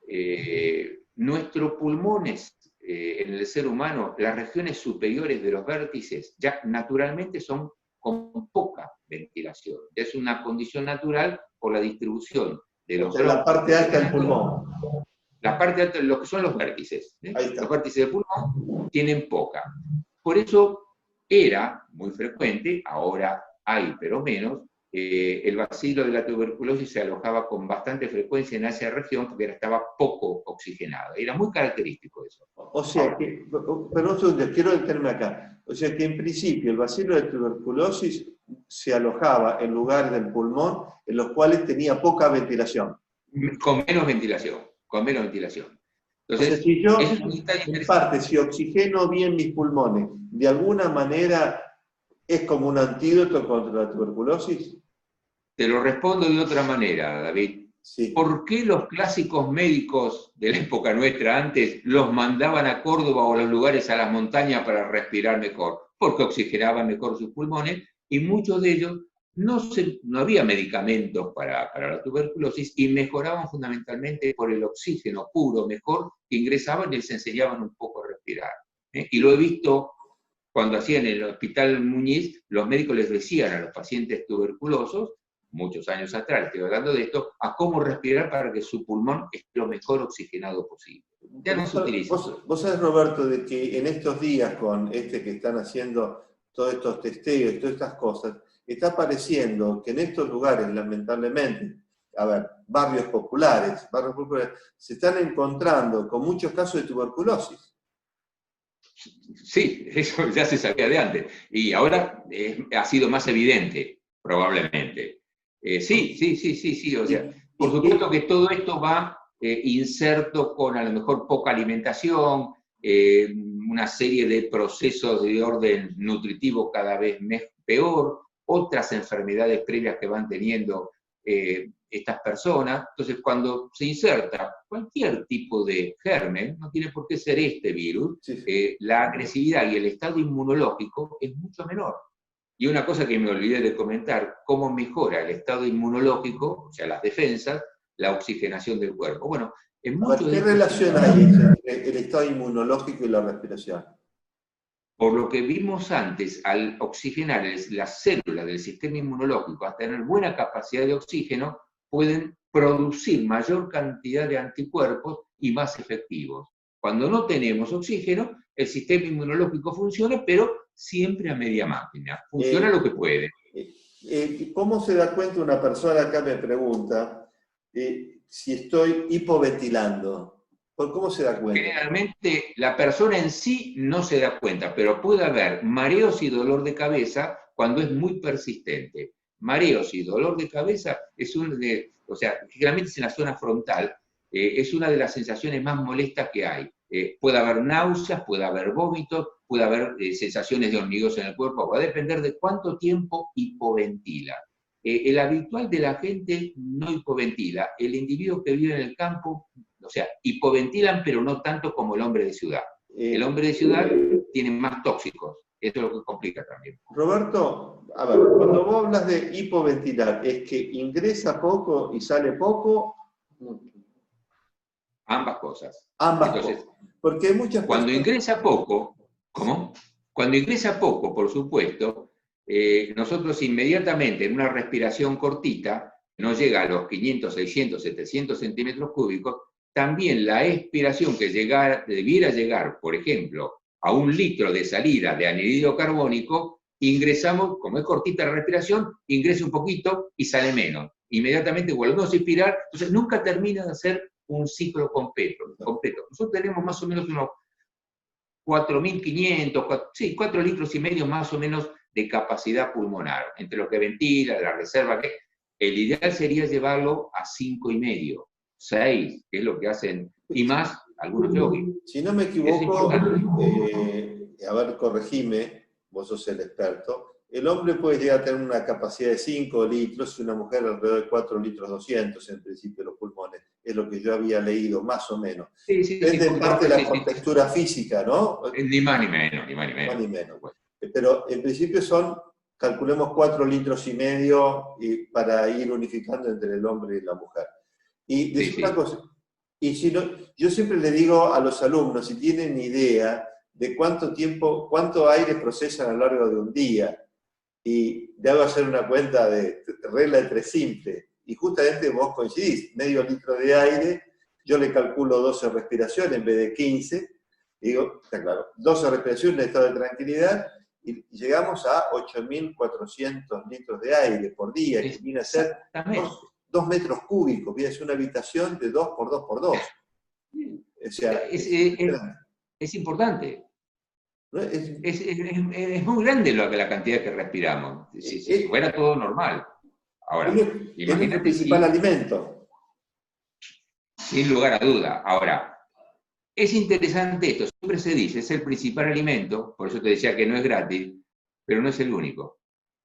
A: nuestros pulmones en el ser humano, las regiones superiores de los vértices, ya naturalmente son con poca ventilación. Es una condición natural por la distribución de los...
B: la parte alta del pulmón.
A: La parte alta, lo que son los vértices. Los vértices del pulmón tienen poca. Por eso era muy frecuente, ahora hay pero menos, el bacilo de la tuberculosis se alojaba con bastante frecuencia en esa región porque estaba poco oxigenada. Era muy característico eso.
B: O sea que, pero un segundo, quiero detenerme acá. O sea que en principio el bacilo de tuberculosis se alojaba en lugares del pulmón en los cuales tenía poca ventilación.
A: Con menos ventilación, con menos ventilación. Entonces,
B: o sea, si yo,
A: en
B: parte, si oxigeno bien mis pulmones, de alguna manera es como un antídoto contra la tuberculosis.
A: Te lo respondo de otra manera, David.
B: Sí.
A: ¿Por qué los clásicos médicos de la época nuestra antes los mandaban a Córdoba o a los lugares a las montañas para respirar mejor? Porque oxigenaban mejor sus pulmones y muchos de ellos no había medicamentos para la tuberculosis y mejoraban fundamentalmente por el oxígeno puro, mejor, que ingresaban y les enseñaban un poco a respirar. Y lo he visto cuando hacían en el Hospital Muñiz, los médicos les decían a los pacientes tuberculosos, muchos años atrás, estoy hablando de esto, a cómo respirar para que su pulmón esté lo mejor oxigenado posible. Ya no se utiliza.
B: Vos sabés, Roberto, de que en estos días con que están haciendo todos estos testeos y todas estas cosas, está apareciendo que en estos lugares, lamentablemente, barrios populares, se están encontrando con muchos casos de tuberculosis.
A: Sí, eso ya se sabía de antes. Y ahora ha sido más evidente, probablemente. Sí. O sea, por supuesto que todo esto va inserto con a lo mejor poca alimentación, una serie de procesos de orden nutritivo cada vez peor, otras enfermedades previas que van teniendo estas personas. Entonces, cuando se inserta cualquier tipo de germen, no tiene por qué ser este virus, la agresividad y el estado inmunológico es mucho menor. Y una cosa que me olvidé de comentar, cómo mejora el estado inmunológico, o sea, las defensas, la oxigenación del cuerpo. Bueno,
B: ¿qué relación hay entre el estado inmunológico y la respiración?
A: Por lo que vimos antes, al oxigenar las células del sistema inmunológico, a tener buena capacidad de oxígeno, pueden producir mayor cantidad de anticuerpos y más efectivos. Cuando no tenemos oxígeno, el sistema inmunológico funciona, pero siempre a media máquina. Funciona lo que puede.
B: ¿Cómo se da cuenta una persona, acá me pregunta, si estoy hipoventilando? ¿Cómo se da cuenta?
A: Generalmente la persona en sí no se da cuenta, pero puede haber mareos y dolor de cabeza cuando es muy persistente. Mareos y dolor de cabeza generalmente es en la zona frontal, es una de las sensaciones más molestas que hay. Puede haber náuseas, puede haber vómitos, puede haber sensaciones de hormigueos en el cuerpo, va a depender de cuánto tiempo hipoventila. El habitual de la gente no hipoventila, el individuo que vive en el campo, o sea, hipoventilan, pero no tanto como el hombre de ciudad. El hombre de ciudad tiene más tóxicos, eso es lo que complica también.
B: Roberto, cuando vos hablas de hipoventilar, ¿es que ingresa poco y sale poco?
A: Ambas cosas.
B: Entonces, porque hay muchas
A: cuando ingresa poco, ¿cómo? Cuando ingresa poco, por supuesto, nosotros inmediatamente en una respiración cortita, no llega a los 500, 600, 700 centímetros cúbicos, también la expiración que debiera llegar, por ejemplo, a 1 litro de salida de anhídrido carbónico, ingresamos, como es cortita la respiración, ingresa un poquito y sale menos. Inmediatamente volvemos a inspirar, entonces nunca termina de hacer un ciclo completo. Nosotros tenemos más o menos 4.500, sí, 4 litros y medio más o menos de capacidad pulmonar, entre lo que ventila, la reserva, que el ideal sería llevarlo a 5,5, 6, que es lo que hacen, y más algunos yogis.
B: Si no me equivoco, a ver, corregime, vos sos el experto, el hombre puede llegar a tener una capacidad de 5 litros y una mujer alrededor de 4 litros 200 en principio los pulmones. Es lo que yo había leído, más o menos.
A: Sí,
B: Depende en parte de la contextura física, ¿no?
A: Ni más ni menos, ni más ni menos.
B: Más ni menos. Pero en principio son, calculemos 4 litros y medio para ir unificando entre el hombre y la mujer. Y decir una cosa, y si no, yo siempre le digo a los alumnos, si tienen idea de cuánto aire procesan a lo largo de un día, y le hago hacer una cuenta de regla de 3 simple, y justamente vos coincidís, medio litro de aire, yo le calculo 12 respiraciones en vez de 15, digo, está claro, 12 respiraciones en estado de tranquilidad, y llegamos a 8.400 litros de aire por día, que viene a ser 2 metros cúbicos, viene a ser una habitación de 2 por 2 por 2. O sea,
A: es importante. Es muy grande la cantidad que respiramos. Si fuera todo normal. Ahora,
B: es el principal alimento.
A: Sin lugar a duda. Ahora, es interesante esto, siempre se dice, es el principal alimento, por eso te decía que no es gratis, pero no es el único.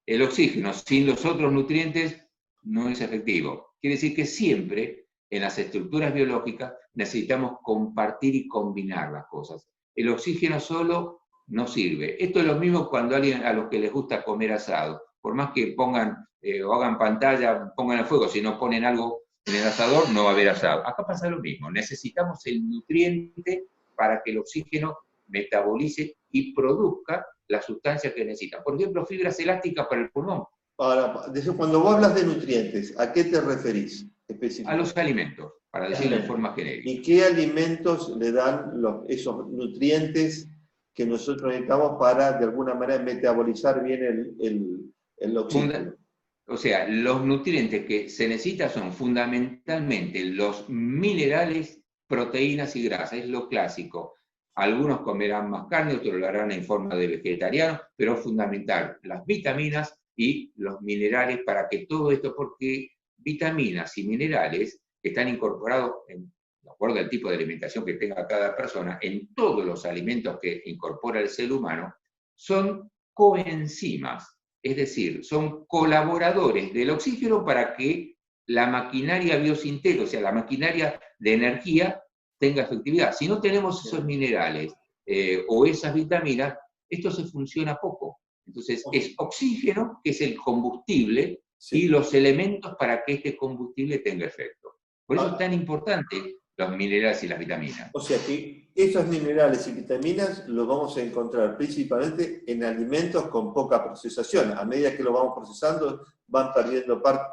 A: El oxígeno sin los otros nutrientes no es efectivo. Quiere decir que siempre en las estructuras biológicas necesitamos compartir y combinar las cosas. El oxígeno solo no sirve. Esto es lo mismo cuando a los que les gusta comer asado. Por más que pongan o hagan pantalla, pongan el fuego, si no ponen algo en el asador, no va a haber asado. Acá pasa lo mismo. Necesitamos el nutriente para que el oxígeno metabolice y produzca la sustancia que necesita. Por ejemplo, fibras elásticas para el pulmón.
B: Ahora, cuando vos hablas de nutrientes, ¿a qué te referís específicamente?
A: A los alimentos, para decirlo en forma genérica.
B: ¿Y qué alimentos le dan esos nutrientes que nosotros necesitamos para, de alguna manera, metabolizar bien el oxígeno?
A: O sea, los nutrientes que se necesitan son fundamentalmente los minerales, proteínas y grasas, es lo clásico. Algunos comerán más carne, otros lo harán en forma de vegetariano, pero es fundamental las vitaminas y los minerales para que todo esto, porque vitaminas y minerales están incorporados, de acuerdo al tipo de alimentación que tenga cada persona, en todos los alimentos que incorpora el ser humano, son coenzimas, es decir, son colaboradores del oxígeno para que la maquinaria biosintética, o sea, la maquinaria de energía, tenga efectividad. Si no tenemos esos minerales o esas vitaminas, esto se funciona poco. Entonces, es oxígeno, que es el combustible, y los elementos para que este combustible tenga efecto. Por eso es tan importante los minerales y las vitaminas.
B: O sea que esos minerales y vitaminas los vamos a encontrar principalmente en alimentos con poca procesación. A medida que los vamos procesando, van perdiendo parte.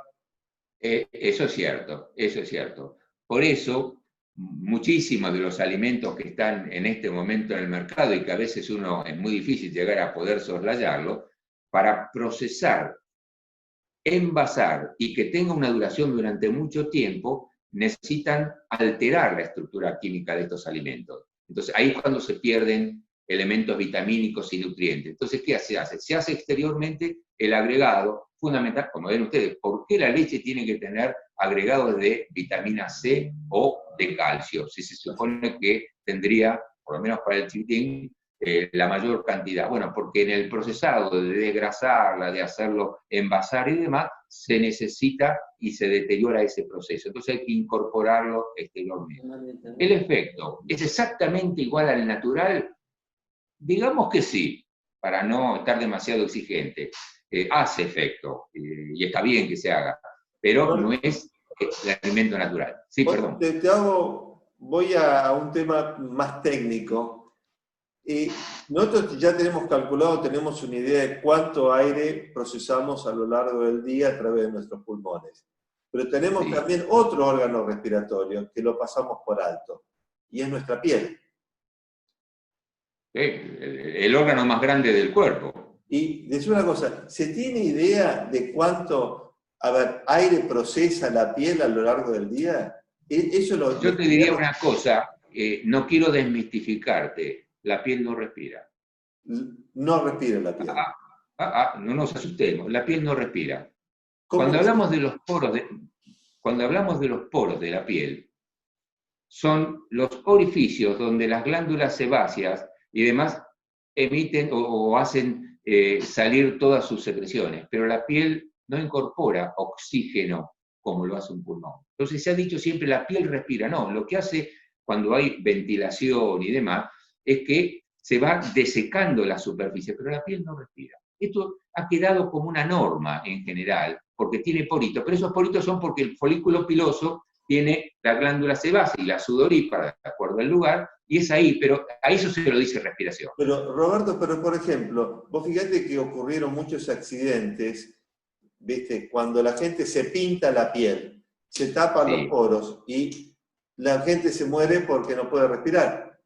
A: Eso es cierto, eso es cierto. Por eso, muchísimos de los alimentos que están en este momento en el mercado y que a veces es muy difícil llegar a poder soslayarlo, para procesar, envasar y que tenga una duración durante mucho tiempo, necesitan alterar la estructura química de estos alimentos. Entonces, ahí es cuando se pierden elementos vitamínicos y nutrientes. Entonces, ¿qué se hace? Se hace exteriormente el agregado fundamental, como ven ustedes, ¿por qué la leche tiene que tener agregados de vitamina C o de calcio? Si se supone que tendría, por lo menos para el chiquitín, la mayor cantidad. Bueno, porque en el procesado de desgrasarla, de hacerlo envasar y demás, se necesita y se deteriora ese proceso. Entonces hay que incorporarlo exteriormente. El efecto, ¿es exactamente igual al natural? Digamos que sí, para no estar demasiado exigente. Hace efecto, y está bien que se haga, pero no es el alimento natural. Sí, perdón.
B: Voy a un tema más técnico. Nosotros ya tenemos calculado, tenemos una idea de cuánto aire procesamos a lo largo del día a través de nuestros pulmones. Pero tenemos también otro órgano respiratorio que lo pasamos por alto, y es nuestra piel.
A: El órgano más grande del cuerpo.
B: Y decir una cosa, ¿se tiene idea de cuánto, aire procesa la piel a lo largo del día?
A: Yo te diría una cosa, no quiero desmistificarte la piel no respira.
B: No respira la piel.
A: No nos asustemos, la piel no respira.
B: ¿Cómo
A: Cuando
B: es?
A: hablamos de los poros cuando hablamos de los poros de la piel, son los orificios donde las glándulas sebáceas y demás emiten o hacen salir todas sus secreciones, pero la piel no incorpora oxígeno como lo hace un pulmón. Entonces se ha dicho siempre la piel respira, no, lo que hace cuando hay ventilación y demás es que se va desecando la superficie, pero la piel no respira. Esto ha quedado como una norma en general, porque tiene poritos, pero esos poritos son porque el folículo piloso tiene la glándula sebácea y la sudorípara, de acuerdo al lugar, y es ahí, pero a eso se lo dice respiración.
B: Pero, Roberto, pero por ejemplo, vos fíjate que ocurrieron muchos accidentes, ¿viste? Cuando la gente se pinta la piel, se tapa
A: Sí.
B: los poros y la gente se muere porque no puede respirar.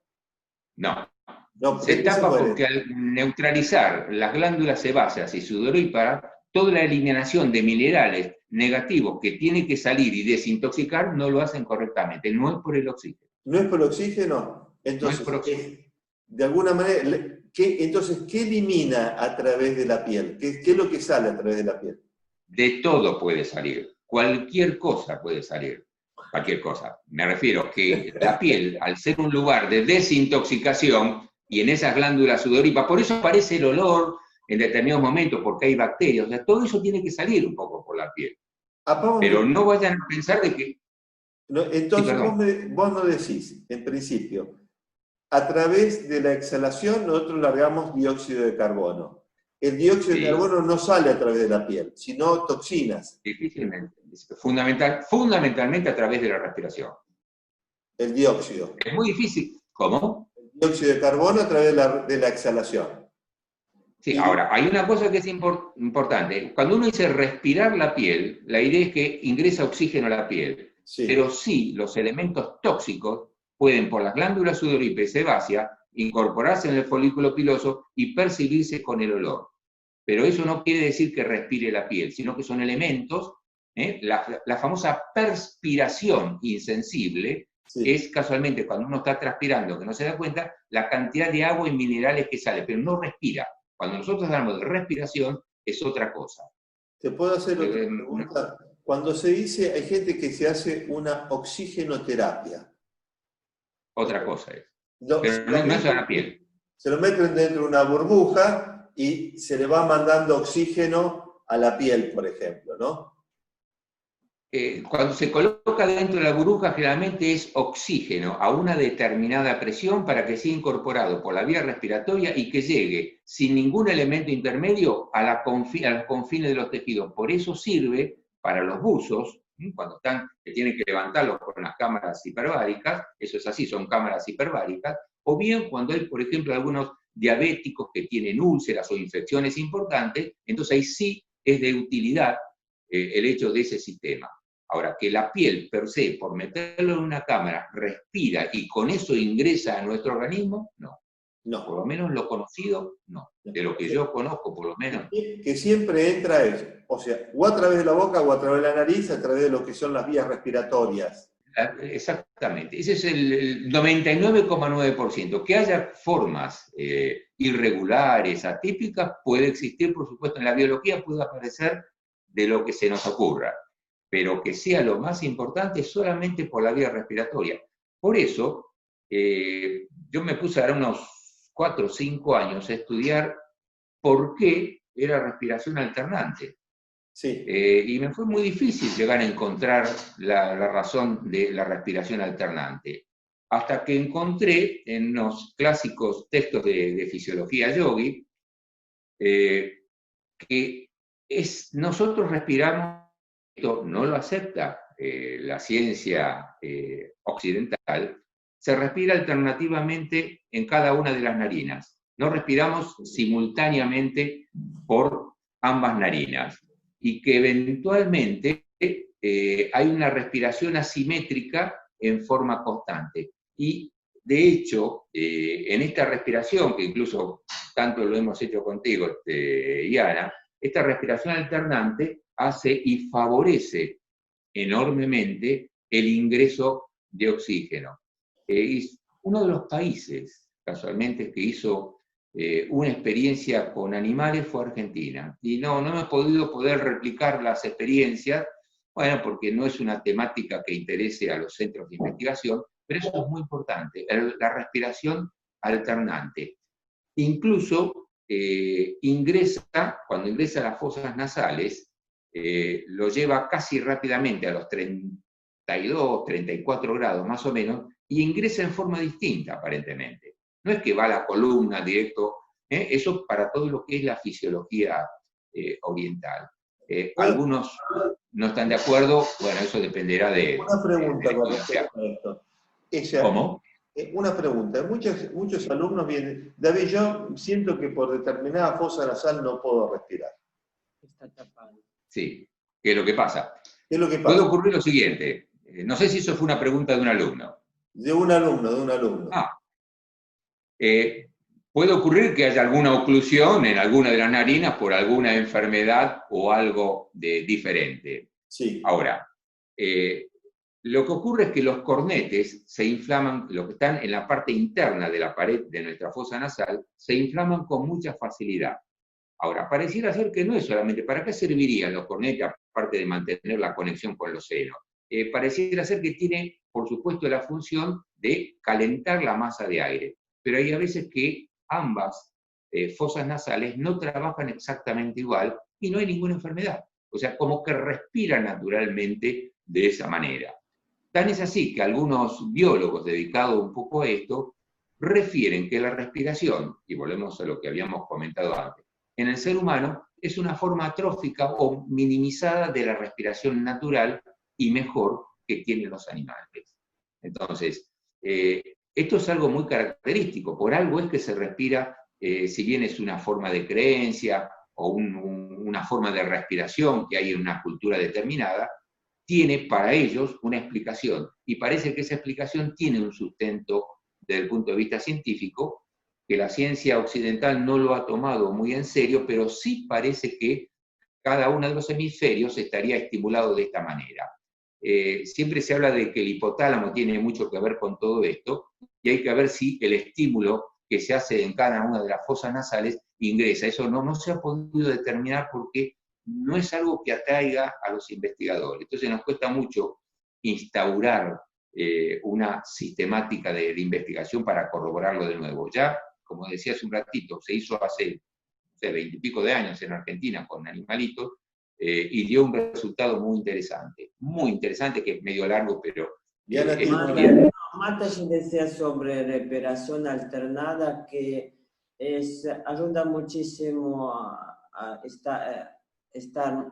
A: No.
B: No,
A: Se
B: ¿de qué
A: tapa
B: mueren?
A: porque al neutralizar las glándulas sebáceas y sudorípara, toda la eliminación de minerales negativos que tiene que salir y desintoxicar no lo hacen correctamente, no es por el oxígeno.
B: ¿No es por oxígeno? Entonces,
A: No es por oxígeno.
B: de alguna manera, entonces, ¿qué elimina a través de la piel? ¿Qué es lo que sale a través de la piel?
A: De todo puede salir, cualquier cosa puede salir, cualquier cosa. Me refiero que la piel, al ser un lugar de desintoxicación, y en esas glándulas sudoríparas, por eso aparece el olor en determinados momentos, porque hay bacterias, o sea, todo eso tiene que salir un poco por la piel. Pero no vayan a pensar de que...
B: No, entonces,
A: sí,
B: vos no decís, en principio, a través de la exhalación nosotros largamos dióxido de carbono. El dióxido de carbono no sale a través de la piel, sino toxinas.
A: Difícilmente. Fundamentalmente a través de la respiración.
B: El dióxido.
A: Es muy difícil. ¿Cómo?
B: El dióxido de carbono a través de la exhalación.
A: Sí, ahora, hay una cosa que es importante. Cuando uno dice respirar la piel, la idea es que ingresa oxígeno a la piel.
B: Sí.
A: Pero sí, los elementos tóxicos pueden, por las glándulas sudoríparas y sebáceas, incorporarse en el folículo piloso y percibirse con el olor. Pero eso no quiere decir que respire la piel, sino que son elementos, la famosa perspiración insensible,
B: Sí.
A: es casualmente cuando uno está transpirando, que no se da cuenta, la cantidad de agua y minerales que sale, pero no respira. Cuando nosotros hablamos de respiración, es otra cosa.
B: ¿Te puedo hacer otra pregunta? Cuando se dice, hay gente que se hace una oxigenoterapia.
A: Otra cosa es.
B: Pero
A: no es a la piel.
B: Se lo meten dentro de una burbuja y se le va mandando oxígeno a la piel, por ejemplo, ¿no?
A: Cuando se coloca dentro de la burbuja, generalmente es oxígeno a una determinada presión para que sea incorporado por la vía respiratoria y que llegue sin ningún elemento intermedio a los confines de los tejidos. Por eso sirve para los buzos, cuando que tienen que levantarlos con las cámaras hiperbáricas, eso es así, son cámaras hiperbáricas, o bien cuando hay, por ejemplo, algunos diabéticos que tienen úlceras o infecciones importantes, entonces ahí sí es de utilidad el hecho de ese sistema. Ahora, que la piel per se, por meterlo en una cámara, respira y con eso ingresa a nuestro organismo, no.
B: No.
A: Por lo menos lo conocido, no. De lo que yo conozco, por lo menos.
B: Que siempre entra eso, o sea, o a través de la boca o a través de la nariz, a través de lo que son las vías respiratorias.
A: Exactamente. Ese es el 99,9%. Que haya formas irregulares, atípicas, puede existir, por supuesto, en la biología puede aparecer de lo que se nos ocurra. Pero que sea lo más importante solamente por la vía respiratoria. Por eso, yo me puse ahora unos 4 o 5 años a estudiar por qué era respiración alternante.
B: Sí.
A: Y me fue muy difícil llegar a encontrar la razón de la respiración alternante. Hasta que encontré en los clásicos textos de fisiología yogi que nosotros respiramos. Esto no lo acepta la ciencia occidental, se respira alternativamente en cada una de las narinas. No respiramos simultáneamente por ambas narinas. Y que eventualmente hay una respiración asimétrica en forma constante. Y de hecho, en esta respiración, que incluso tanto lo hemos hecho contigo, Iana, esta respiración alternante hace y favorece enormemente el ingreso de oxígeno. Uno de los países, casualmente, que hizo una experiencia con animales fue Argentina. Y no hemos podido replicar las experiencias, bueno, porque no es una temática que interese a los centros de investigación, pero eso es muy importante, la respiración alternante. Incluso cuando ingresa a las fosas nasales, lo lleva casi rápidamente a los 32, 34 grados más o menos, y ingresa en forma distinta aparentemente. No es que va a la columna directo, eso para todo lo que es la fisiología oriental. Algunos no están de acuerdo, bueno, eso dependerá de...
B: Una pregunta con respecto a esto.
A: ¿Cómo?
B: Una pregunta. Muchos alumnos vienen, David, yo siento que por determinada fosa nasal no puedo respirar.
C: Está tapado.
A: Sí, ¿qué es lo que pasa?
B: ¿Qué es lo que pasa?
A: Puede ocurrir lo siguiente, no sé si eso fue una pregunta de un alumno.
B: De un alumno.
A: Puede ocurrir que haya alguna oclusión en alguna de las narinas por alguna enfermedad o algo diferente.
B: Sí.
A: Ahora, lo que ocurre es que los cornetes se inflaman, los que están en la parte interna de la pared de nuestra fosa nasal, se inflaman con mucha facilidad. Ahora, pareciera ser que no es solamente, ¿para qué servirían los cornetes aparte de mantener la conexión con los senos? Pareciera ser que tiene, por supuesto, la función de calentar la masa de aire, pero hay a veces que ambas fosas nasales no trabajan exactamente igual y no hay ninguna enfermedad. O sea, como que respiran naturalmente de esa manera. Tan es así que algunos biólogos dedicados un poco a esto refieren que la respiración, y volvemos a lo que habíamos comentado antes, en el ser humano es una forma atrófica o minimizada de la respiración natural y mejor que tienen los animales. Entonces, esto es algo muy característico, por algo es que se respira, si bien es una forma de creencia o una forma de respiración que hay en una cultura determinada, tiene para ellos una explicación, y parece que esa explicación tiene un sustento desde el punto de vista científico, que la ciencia occidental no lo ha tomado muy en serio, pero sí parece que cada uno de los hemisferios estaría estimulado de esta manera. Siempre se habla de que el hipotálamo tiene mucho que ver con todo esto, y hay que ver si el estímulo que se hace en cada una de las fosas nasales ingresa. Eso no se ha podido determinar porque no es algo que atraiga a los investigadores. Entonces nos cuesta mucho instaurar una sistemática de investigación para corroborarlo de nuevo. Ya, como decía hace un ratito, se hizo hace 20 y pico de años en Argentina con animalitos, y dio un resultado muy interesante, que es medio largo, pero...
C: Marta decía sobre respiración alternada que ayuda muchísimo a estar,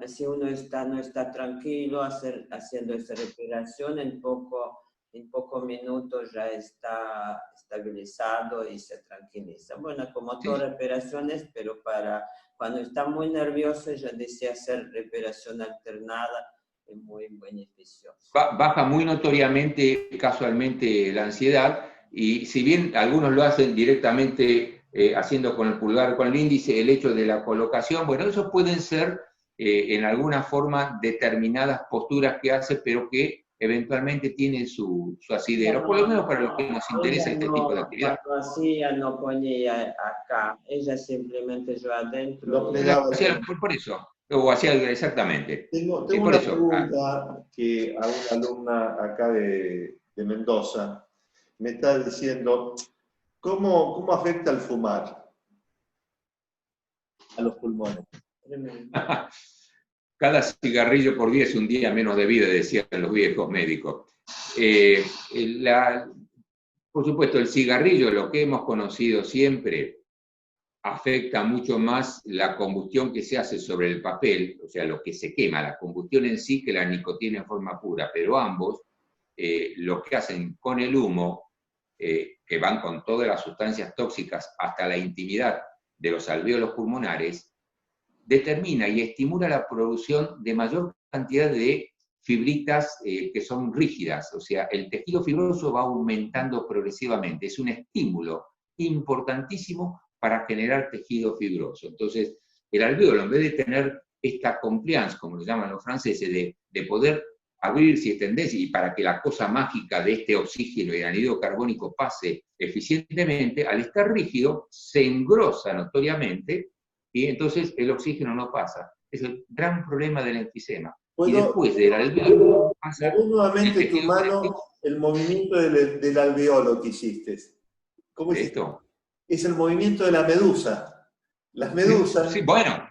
C: si uno no está tranquilo, haciendo esa respiración, en pocos minutos ya está estabilizado y se tranquiliza. Bueno, como todas respiraciones, pero para cuando está muy nervioso, ya decía hacer respiración alternada, es muy beneficioso.
A: Baja muy notoriamente, casualmente, la ansiedad, y si bien algunos lo hacen directamente haciendo con el pulgar, con el índice, el hecho de la colocación, bueno, eso pueden ser en alguna forma determinadas posturas que hace, pero que eventualmente tienen su asidero, por lo menos para los que nos interesa este tipo de actividad.
C: Cuando hacía, no ponía acá, ella simplemente yo adentro.
A: Por eso, o hacía exactamente.
B: Tengo una pregunta que a una alumna acá de Mendoza me está diciendo, ¿cómo afecta el fumar a los pulmones?
A: Cada cigarrillo por día es un día menos de vida, decían los viejos médicos. Por supuesto, el cigarrillo, lo que hemos conocido siempre, afecta mucho más la combustión que se hace sobre el papel, o sea, lo que se quema, la combustión en sí, que la nicotina en forma pura, pero ambos, lo que hacen con el humo, que van con todas las sustancias tóxicas hasta la intimidad de los alvéolos pulmonares, determina y estimula la producción de mayor cantidad de fibritas que son rígidas, o sea, el tejido fibroso va aumentando progresivamente, es un estímulo importantísimo para generar tejido fibroso. Entonces, el alvéolo, en vez de tener esta compliance, como lo llaman los franceses, de poder abrirse y extenderse, y para que la cosa mágica de este oxígeno y el anhídrido carbónico pase eficientemente, al estar rígido, se engrosa notoriamente, y entonces el oxígeno no pasa. Es el gran problema del enfisema. Y después del alveolo pasa
B: mover nuevamente
A: el
B: tu
A: tejido
B: mano,
A: conectivo.
B: el movimiento del alveolo que hiciste. ¿Cómo hiciste?
A: ¿Esto?
B: Es el movimiento de la medusa. Las medusas...
A: Sí, bueno,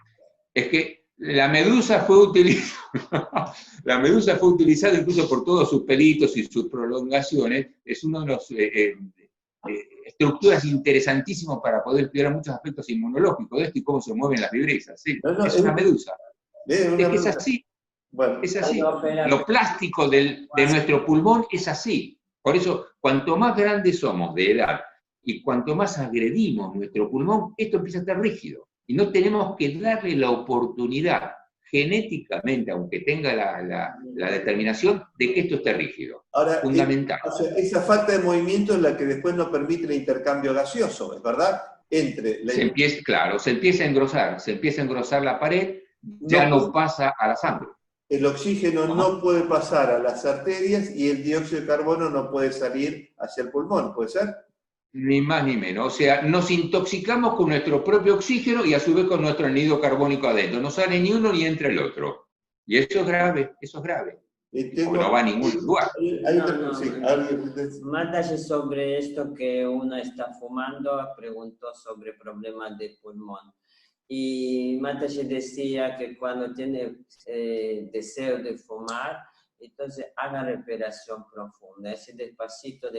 A: es que la medusa fue utilizada, la medusa fue utilizada incluso por todos sus pelitos y sus prolongaciones. Es una de las estructuras interesantísimas para poder estudiar muchos aspectos inmunológicos de esto y cómo se mueven las vibrisas. ¿Sí?
B: No,
A: es una medusa. Es que es así.
B: Bueno.
A: Es así. Lo plástico de nuestro pulmón es así. Por eso, cuanto más grandes somos de edad y cuanto más agredimos nuestro pulmón, esto empieza a estar rígido. Y no tenemos que darle la oportunidad, genéticamente, aunque tenga la determinación, de que esto esté rígido.
B: Ahora,
A: fundamental.
B: O sea, esa falta de movimiento es la que después nos permite el intercambio gaseoso, ¿es verdad? Se
A: empieza a engrosar la pared, ya no pasa a la sangre.
B: El oxígeno no puede pasar a las arterias y el dióxido de carbono no puede salir hacia el pulmón, ¿puede ser?
A: Ni más ni menos. O sea, nos intoxicamos con nuestro propio oxígeno y a su vez con nuestro anhídrido carbónico adentro. No sale ni uno ni entra el otro. Y eso es grave, porque no va a ningún lugar.
C: Mándase sobre esto que uno está fumando, preguntó sobre problemas de pulmón. Y Matashi decía que cuando tiene deseo de fumar, entonces haga respiración profunda. Ese despacito,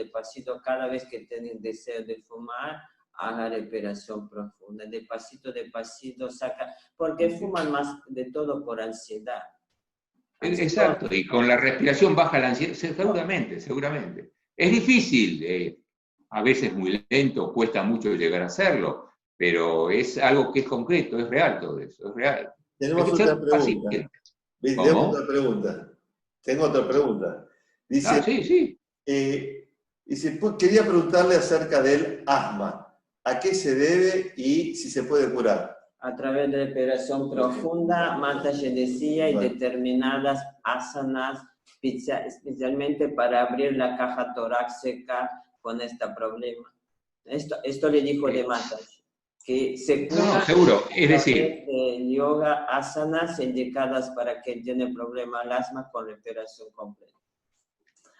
C: cada vez que tiene deseo de fumar, haga respiración profunda. Despacito, saca, porque fuman más de todo por ansiedad.
A: Exacto, y con la respiración baja la ansiedad, seguramente. Es difícil, a veces muy lento, cuesta mucho llegar a hacerlo, pero es algo que es concreto, es real todo eso, es real.
B: Tenemos otra pregunta. Tengo otra pregunta. Dice, quería preguntarle acerca del asma. ¿A qué se debe y si se puede curar?
C: A través de respiración profunda, Matashi decía, y determinadas asanas, especialmente para abrir la caja torácica con este problema. Esto le dijo de Matashi, que se cura
A: seguro, es decir,
C: yoga asanas indicadas para quien tiene problema al asma con respiración completa.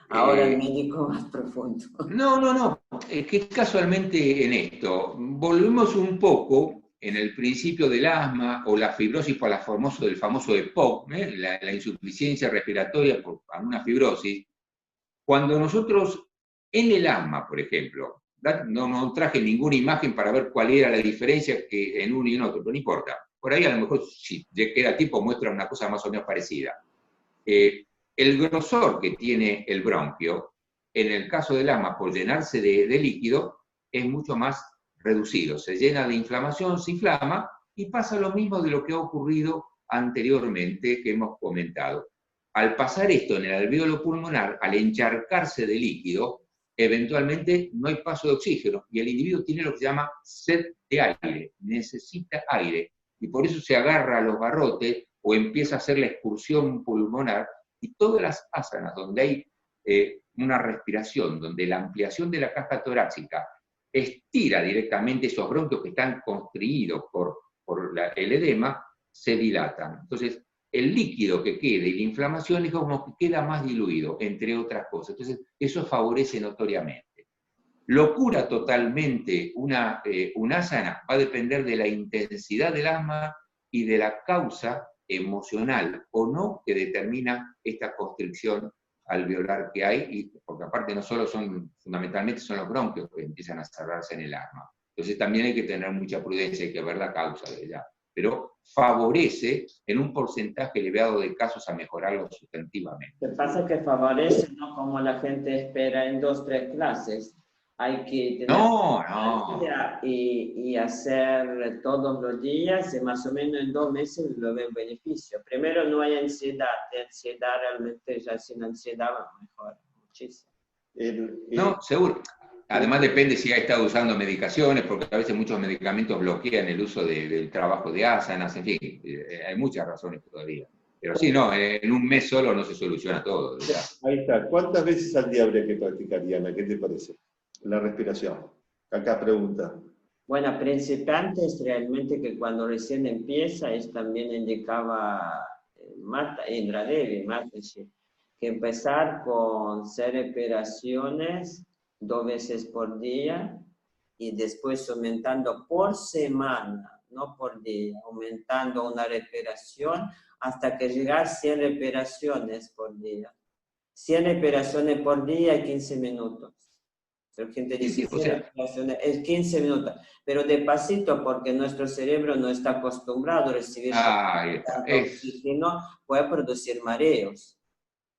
C: Ahora el médico más profundo.
A: No, es que casualmente en esto, volvemos un poco en el principio del asma o la fibrosis por del famoso EPOC, la insuficiencia respiratoria por una fibrosis. Cuando nosotros, en el asma, por ejemplo, no traje ninguna imagen para ver cuál era la diferencia que en uno y en otro, pero no importa. Por ahí a lo mejor, si queda tipo, muestra una cosa más o menos parecida. El grosor que tiene el bronquio, en el caso del asma, por llenarse de líquido, es mucho más reducido. Se llena de inflamación, se inflama, y pasa lo mismo de lo que ha ocurrido anteriormente, que hemos comentado. Al pasar esto en el alvéolo pulmonar, al encharcarse de líquido, eventualmente no hay paso de oxígeno, y el individuo tiene lo que se llama sed de aire, necesita aire, y por eso se agarra a los garrotes o empieza a hacer la excursión pulmonar, y todas las asanas donde hay una respiración, donde la ampliación de la caja torácica estira directamente esos bronquios que están constriñidos por el edema, se dilatan. Entonces, el líquido que quede y la inflamación es como que queda más diluido, entre otras cosas. Entonces, eso favorece notoriamente. Lo cura totalmente una asana, va a depender de la intensidad del asma y de la causa emocional o no que determina esta constricción alveolar que hay, porque aparte no solo fundamentalmente son los bronquios que empiezan a cerrarse en el asma. Entonces también hay que tener mucha prudencia, hay que ver la causa de ella. Pero favorece en un porcentaje elevado de casos a mejorarlo sustantivamente.
C: Lo que pasa es que favorece, no como la gente espera en 2 o 3 clases. Hay que tener y hacer todos los días, y más o menos en 2 meses lo ve beneficio. Primero, no hay ansiedad. De ansiedad realmente, ya sin ansiedad mejor muchísimo.
A: No, seguro. Además depende si ha estado usando medicaciones, porque a veces muchos medicamentos bloquean el uso del trabajo de asanas, en fin, hay muchas razones todavía. Pero sí, no, en un mes solo no se soluciona todo. ¿Verdad?
B: Ahí está. ¿Cuántas veces al día habría que practicar, Diana? ¿Qué te parece? La respiración. Acá pregunta.
C: Bueno, principiantes realmente que cuando recién empieza, es también indicaba Indra Devi, Mataji, que empezar con 6 respiraciones 2 veces por día y después aumentando por semana, no por día, aumentando una respiración hasta que llegar a 100 respiraciones por día. 100 respiraciones por día, 15 minutos. Pero gente dice,
A: Sí, o sea,
C: es 15 minutos, pero despacito porque nuestro cerebro no está acostumbrado a recibir
A: ahí está.
C: tanto oxígeno, puede producir mareos.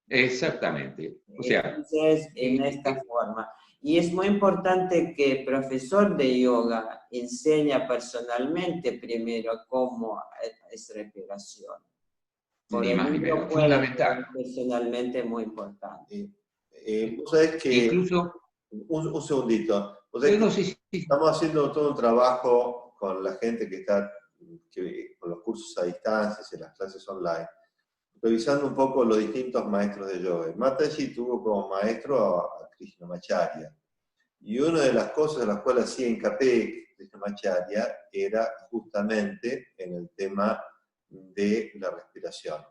A: Exactamente. O sea,
C: Entonces, en esta forma. Y es muy importante que el profesor de yoga enseña personalmente primero cómo es respiración. Por
A: ni
C: el
A: más ni
C: libro
A: menos.
C: puede
A: Fundamental.
C: ser personalmente muy importante.
B: Vos sabés que,
A: Incluso,
B: un segundito, vos sabés
A: no,
B: que
A: sí, sí,
B: estamos haciendo todo un trabajo con la gente que está, con los cursos a distancia y las clases online, revisando un poco los distintos maestros de yoga. Mataji tuvo como maestro a Krishnamacharya. Y una de las cosas en las cuales hacía hincapié Krishnamacharya era justamente en el tema de la respiración.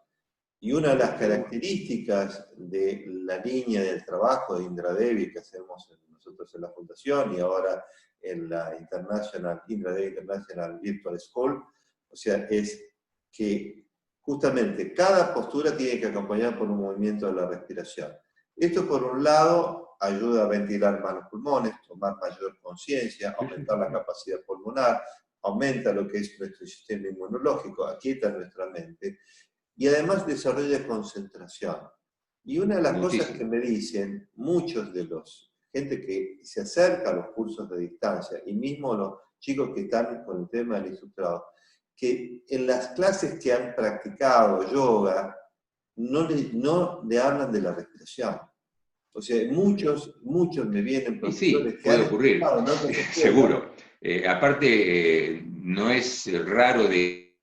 B: Y una de las características de la línea del trabajo de Indra Devi que hacemos nosotros en la Fundación y ahora en la Indra Devi International Virtual School, o sea, es que justamente cada postura tiene que acompañar por un movimiento de la respiración. Esto por un lado ayuda a ventilar más los pulmones, tomar mayor conciencia, aumentar la capacidad pulmonar, aumenta lo que es nuestro sistema inmunológico, aquieta nuestra mente, y además desarrolla concentración. Y una de las cosas que me dicen muchos de los gente que se acerca a los cursos de distancia, y mismo los chicos que están con el tema del instructorado, que en las clases que han practicado yoga, no le hablan de la respiración. O sea, muchos me vienen profesores
A: sí,
B: que
A: puede
B: han
A: ocurrir,
B: estudiado en otras escuelas.
A: seguro. Aparte, no es raro de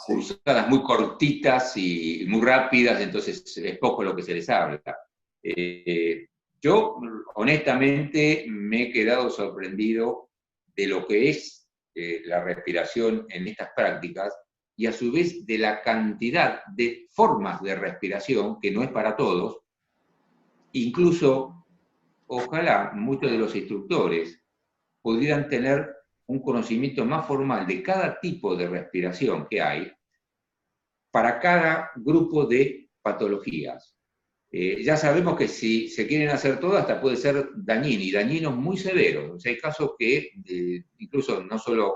A: cursadas muy cortitas y muy rápidas, entonces es poco lo que se les habla. Yo, honestamente, me he quedado sorprendido de lo que es la respiración en estas prácticas y a su vez de la cantidad de formas de respiración, que no es para todos. Incluso, ojalá muchos de los instructores pudieran tener un conocimiento más formal de cada tipo de respiración que hay para cada grupo de patologías. Ya sabemos que si se quieren hacer todas, hasta puede ser dañino, y dañinos muy severos. O sea, hay casos que, incluso no solo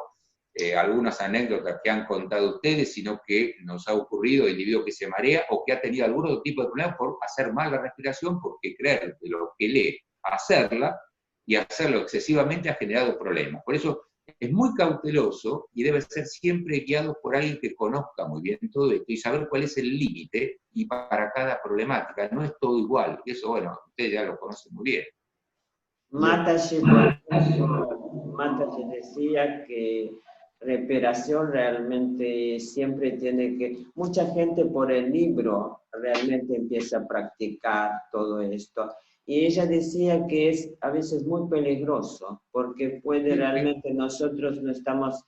A: algunas anécdotas que han contado ustedes, sino que nos ha ocurrido individuo que se marea o que ha tenido algún otro tipo de problema por hacer mal la respiración, porque creer de lo que lee hacerla y hacerlo excesivamente ha generado problemas. Por eso es muy cauteloso y debe ser siempre guiado por alguien que conozca muy bien todo esto y saber cuál es el límite y para cada problemática. No es todo igual. Y eso, bueno, ustedes ya lo conocen muy bien.
C: Mataji decía que respiración realmente siempre tiene que... Mucha gente por el libro realmente empieza a practicar todo esto. Y ella decía que es a veces muy peligroso, porque puede realmente nosotros no estamos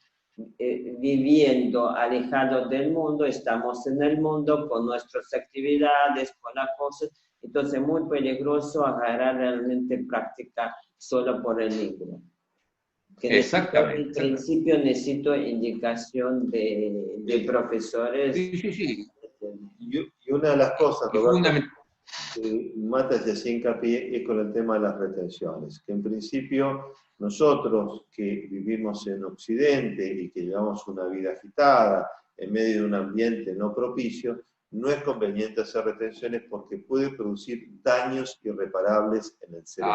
C: viviendo alejados del mundo, estamos en el mundo con nuestras actividades, con las cosas, entonces es muy peligroso agarrar realmente práctica solo por el libro. Que
A: Exactamente.
C: En principio necesito indicación de profesores.
A: Sí.
B: Y una de las cosas,
A: Roberto,
B: que Mataji hacía hincapié es con el tema de las retenciones, que en principio nosotros que vivimos en Occidente y que llevamos una vida agitada en medio de un ambiente no propicio, no es conveniente hacer retenciones porque puede producir daños irreparables en el cerebro.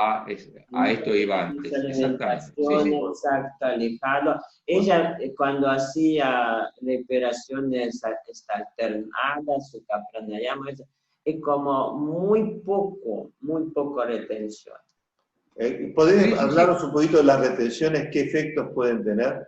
A: A esto iba antes, exactamente.
C: Exacto, alejado. Ella cuando hacía respiraciones alternadas, su pranayama, es como muy poco retención.
B: ¿Podés hablarnos un poquito de las retenciones? ¿Qué efectos pueden tener?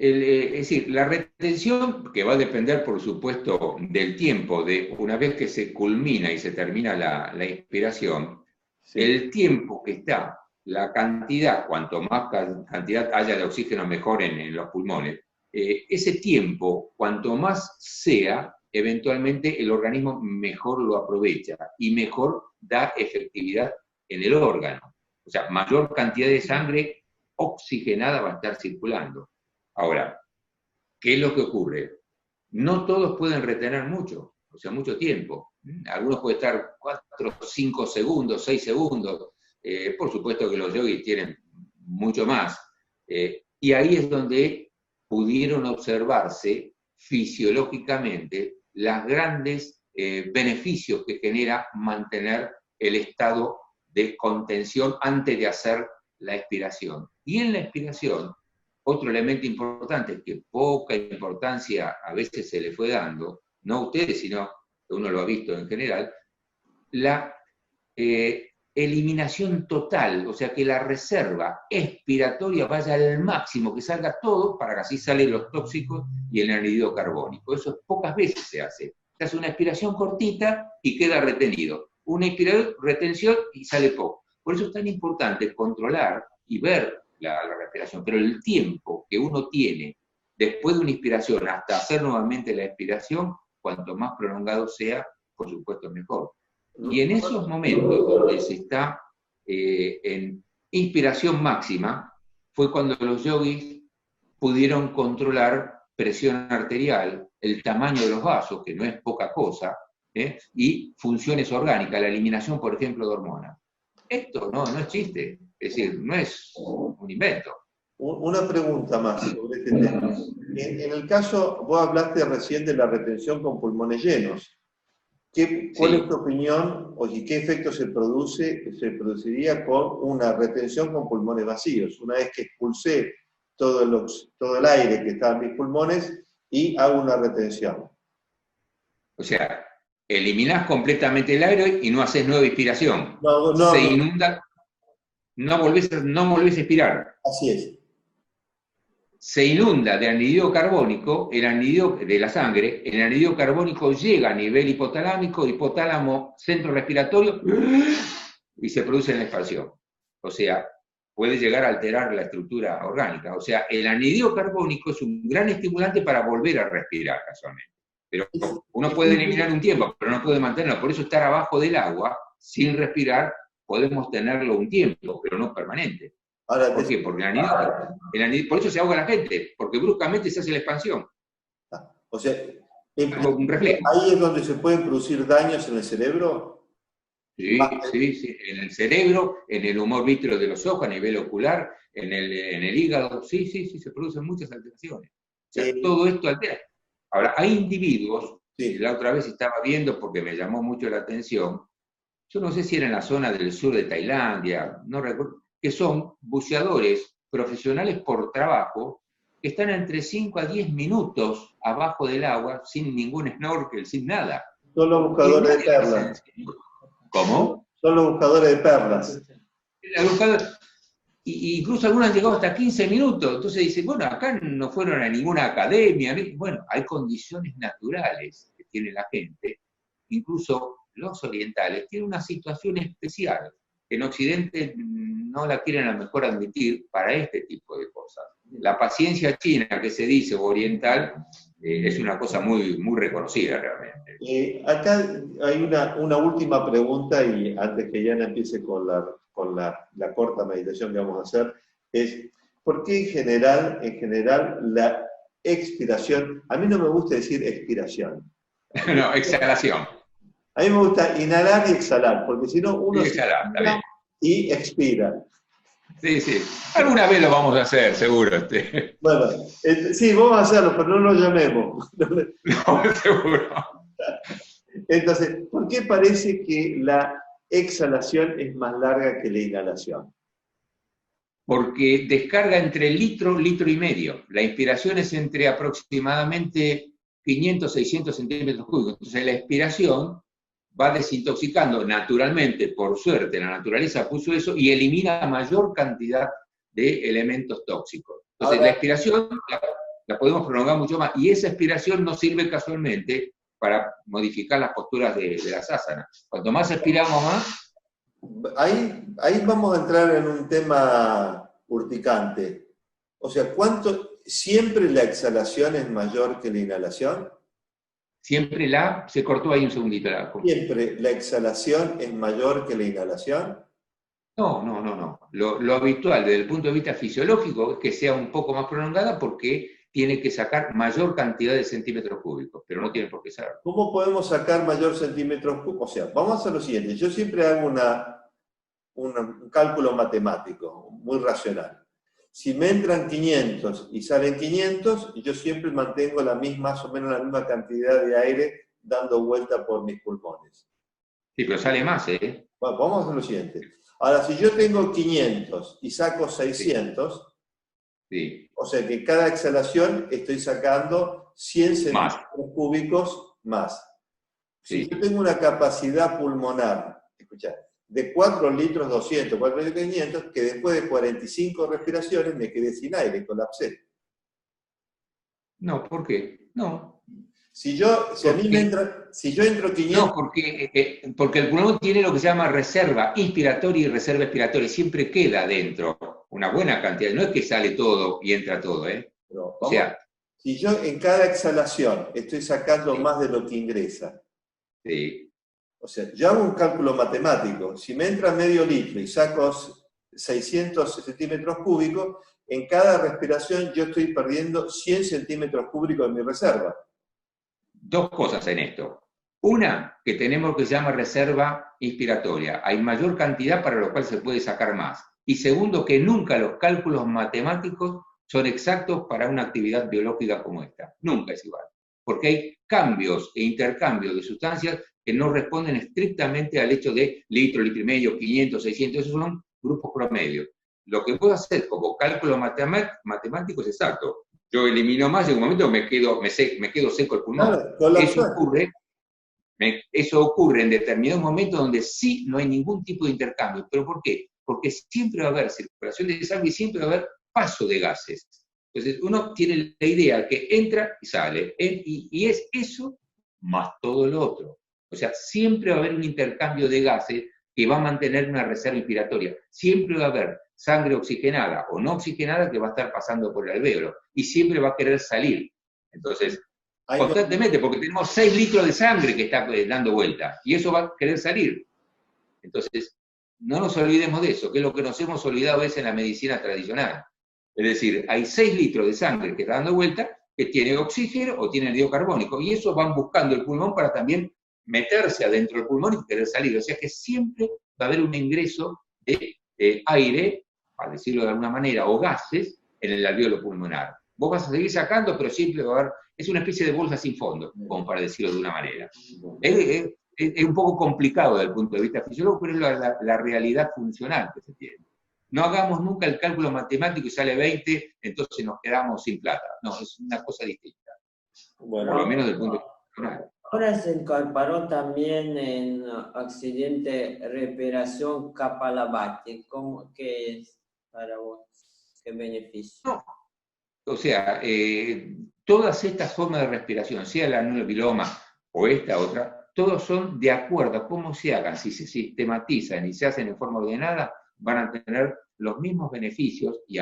A: Es decir, la retención, que va a depender, por supuesto, del tiempo, de una vez que se culmina y se termina la inspiración,
B: Sí.
A: el tiempo que está, la cantidad, cuanto más cantidad haya de oxígeno mejor en los pulmones, ese tiempo, cuanto más sea, eventualmente el organismo mejor lo aprovecha y mejor da efectividad en el órgano. O sea, mayor cantidad de sangre oxigenada va a estar circulando. Ahora, ¿qué es lo que ocurre? No todos pueden retener mucho, o sea, mucho tiempo. Algunos pueden estar 4, 5 segundos, 6 segundos. Por supuesto que los yogis tienen mucho más. Y ahí es donde pudieron observarse fisiológicamente los grandes beneficios que genera mantener el estado de contención antes de hacer la expiración. Y en la expiración, otro elemento importante que poca importancia a veces se le fue dando, no a ustedes, sino que uno lo ha visto en general, la eliminación total, o sea que la reserva expiratoria vaya al máximo, que salga todo para que así salen los tóxicos y el anhídrido carbónico. Eso pocas veces se hace. Se hace una expiración cortita y queda retenido. Una retención y sale poco. Por eso es tan importante controlar y ver la respiración, pero el tiempo que uno tiene después de una inspiración hasta hacer nuevamente la expiración, cuanto más prolongado sea, por supuesto mejor. Y en esos momentos donde se está en inspiración máxima, fue cuando los yogis pudieron controlar presión arterial, el tamaño de los vasos, que no es poca cosa, y funciones orgánicas, la eliminación, por ejemplo, de hormonas. Esto no es chiste, es decir, no es un invento.
B: Una pregunta más sobre este tema. En el caso, vos hablaste recién de la retención con pulmones llenos. ¿Cuál es tu opinión y qué efecto se produciría con una retención con pulmones vacíos? Una vez que expulsé todo el aire que está en mis pulmones y hago una retención.
A: O sea, eliminás completamente el aire y no haces nueva inspiración. Se inunda, no volvés a expirar.
B: Así es.
A: Se inunda de anhídrido carbónico, el anhídrido de la sangre, el anhídrido carbónico llega a nivel hipotalámico, hipotálamo, centro respiratorio, y se produce la expansión. O sea, puede llegar a alterar la estructura orgánica. O sea, el anhídrido carbónico es un gran estimulante para volver a respirar casualmente. Pero uno puede eliminar un tiempo, pero no puede mantenerlo. Por eso estar abajo del agua, sin respirar, podemos tenerlo un tiempo, pero no permanente.
B: Ahora,
A: ¿por qué? Porque el anhídrido, por eso se ahoga la gente, porque bruscamente se hace la expansión.
B: O sea,
A: un reflejo.
B: ¿Ahí es donde se pueden producir daños en el cerebro?
A: Sí, en el cerebro, en el humor vítreo de los ojos, a nivel ocular, en el hígado, sí, se producen muchas alteraciones. O sea, todo esto altera. Ahora, hay individuos, la otra vez estaba viendo porque me llamó mucho la atención, yo no sé si era en la zona del sur de Tailandia, no recuerdo, que son buceadores profesionales por trabajo, que están entre 5 a 10 minutos abajo del agua, sin ningún snorkel, sin nada.
B: Son los buscadores de perlas.
A: ¿Cómo?
B: Son los buscadores de perlas.
A: Incluso algunos han llegado hasta 15 minutos. Entonces dicen, bueno, acá no fueron a ninguna academia. Bueno, hay condiciones naturales que tiene la gente. Incluso los orientales tienen una situación especial que en Occidente no la quieren a lo mejor admitir para este tipo de cosas. La paciencia china que se dice, o oriental, es una cosa muy, muy reconocida realmente.
B: Acá hay una última pregunta, y antes que Yana empiece con la corta meditación que vamos a hacer, es ¿por qué en general la expiración, a mí no me gusta decir expiración?
A: No, exhalación.
B: A mí me gusta inhalar y exhalar, porque si no uno
A: exhala,
B: y expira.
A: Sí. Alguna vez lo vamos a hacer, seguro.
B: Bueno, sí, vamos a hacerlo, pero no lo llamemos.
A: No, seguro.
B: Entonces, ¿por qué parece que la exhalación es más larga que la inhalación?
A: Porque descarga entre litro y medio. La inspiración es entre aproximadamente 500, 600 centímetros cúbicos. Entonces la expiración va desintoxicando naturalmente, por suerte, la naturaleza puso eso, y elimina mayor cantidad de elementos tóxicos. Entonces, la expiración la podemos prolongar mucho más. Y esa expiración nos sirve casualmente para modificar las posturas de las asanas. Cuanto más expiramos más...
B: Ahí vamos a entrar en un tema urticante. O sea, ¿siempre la exhalación es mayor que la inhalación?
A: Siempre se cortó ahí un segundito.
B: ¿Siempre la exhalación es mayor que la inhalación?
A: No. Lo habitual desde el punto de vista fisiológico es que sea un poco más prolongada porque tiene que sacar mayor cantidad de centímetros cúbicos, pero no tiene por qué ser.
B: ¿Cómo podemos sacar mayor centímetros cúbicos? O sea, vamos a hacer lo siguiente. Yo siempre hago un cálculo matemático, muy racional. Si me entran 500 y salen 500, yo siempre mantengo más o menos la misma cantidad de aire dando vuelta por mis pulmones.
A: Sí, pero sale más, ¿eh?
B: Bueno, vamos a hacer lo siguiente. Ahora, si yo tengo 500 y saco 600,
A: sí.
B: O sea que cada exhalación estoy sacando 100 centímetros cúbicos más. Si yo tengo una capacidad pulmonar, escuchá, de 4 litros 200, 4 litros 500, que después de 45 respiraciones me quedé sin aire, colapsé.
A: No, ¿por qué? No.
B: Si yo entro 500...
A: No, porque el pulmón tiene lo que se llama reserva inspiratoria y reserva expiratoria, siempre queda dentro una buena cantidad, no es que sale todo y entra todo, ¿eh?
B: No, o sea, si yo en cada exhalación estoy sacando más de lo que ingresa, o sea, yo hago un cálculo matemático, si me entra medio litro y saco 600 centímetros cúbicos, en cada respiración yo estoy perdiendo 100 centímetros cúbicos de mi reserva.
A: Dos cosas en esto. Una, que tenemos que se llama reserva inspiratoria. Hay mayor cantidad para lo cual se puede sacar más. Y segundo, que nunca los cálculos matemáticos son exactos para una actividad biológica como esta. Nunca es igual. Porque hay cambios e intercambios de sustancias que no responden estrictamente al hecho de litro, litro y medio, 500, 600, esos son grupos promedios. Lo que puedo hacer como cálculo matemático es exacto. Yo elimino más y en un momento me quedo seco el pulmón. Eso ocurre en determinados momentos donde sí no hay ningún tipo de intercambio. ¿Pero por qué? Porque siempre va a haber circulación de sangre y siempre va a haber paso de gases. Entonces uno tiene la idea que entra y sale, y es eso más todo lo otro. O sea, siempre va a haber un intercambio de gases que va a mantener una reserva inspiratoria. Siempre va a haber sangre oxigenada o no oxigenada que va a estar pasando por el alvéolo, y siempre va a querer salir. Entonces, constantemente, porque tenemos 6 litros de sangre que está dando vuelta, y eso va a querer salir. Entonces, no nos olvidemos de eso, que es lo que nos hemos olvidado a veces en la medicina tradicional. Es decir, hay 6 litros de sangre que está dando vuelta, que tiene oxígeno o tiene dióxido carbónico, y eso van buscando el pulmón para también meterse adentro del pulmón y querer salir. O sea que siempre va a haber un ingreso de aire, para decirlo de alguna manera, o gases en el alvéolo pulmonar. Vos vas a seguir sacando, pero siempre va a haber, es una especie de bolsa sin fondo, como para decirlo de una manera. Es un poco complicado desde el punto de vista fisiológico, pero es la realidad funcional que se tiene. No hagamos nunca el cálculo matemático y sale 20, entonces nos quedamos sin plata. No, es una cosa distinta. Bueno, por lo menos desde el punto de vista funcional.
C: Ahora se incorporó también en accidente respiración Kapalabhati. ¿Qué es para vos? ¿Qué beneficio?
A: No. O sea, todas estas formas de respiración, sea el anulobiloma o esta otra, todos son de acuerdo a cómo se hagan. Si se sistematizan y se hacen en forma ordenada, van a tener los mismos beneficios, y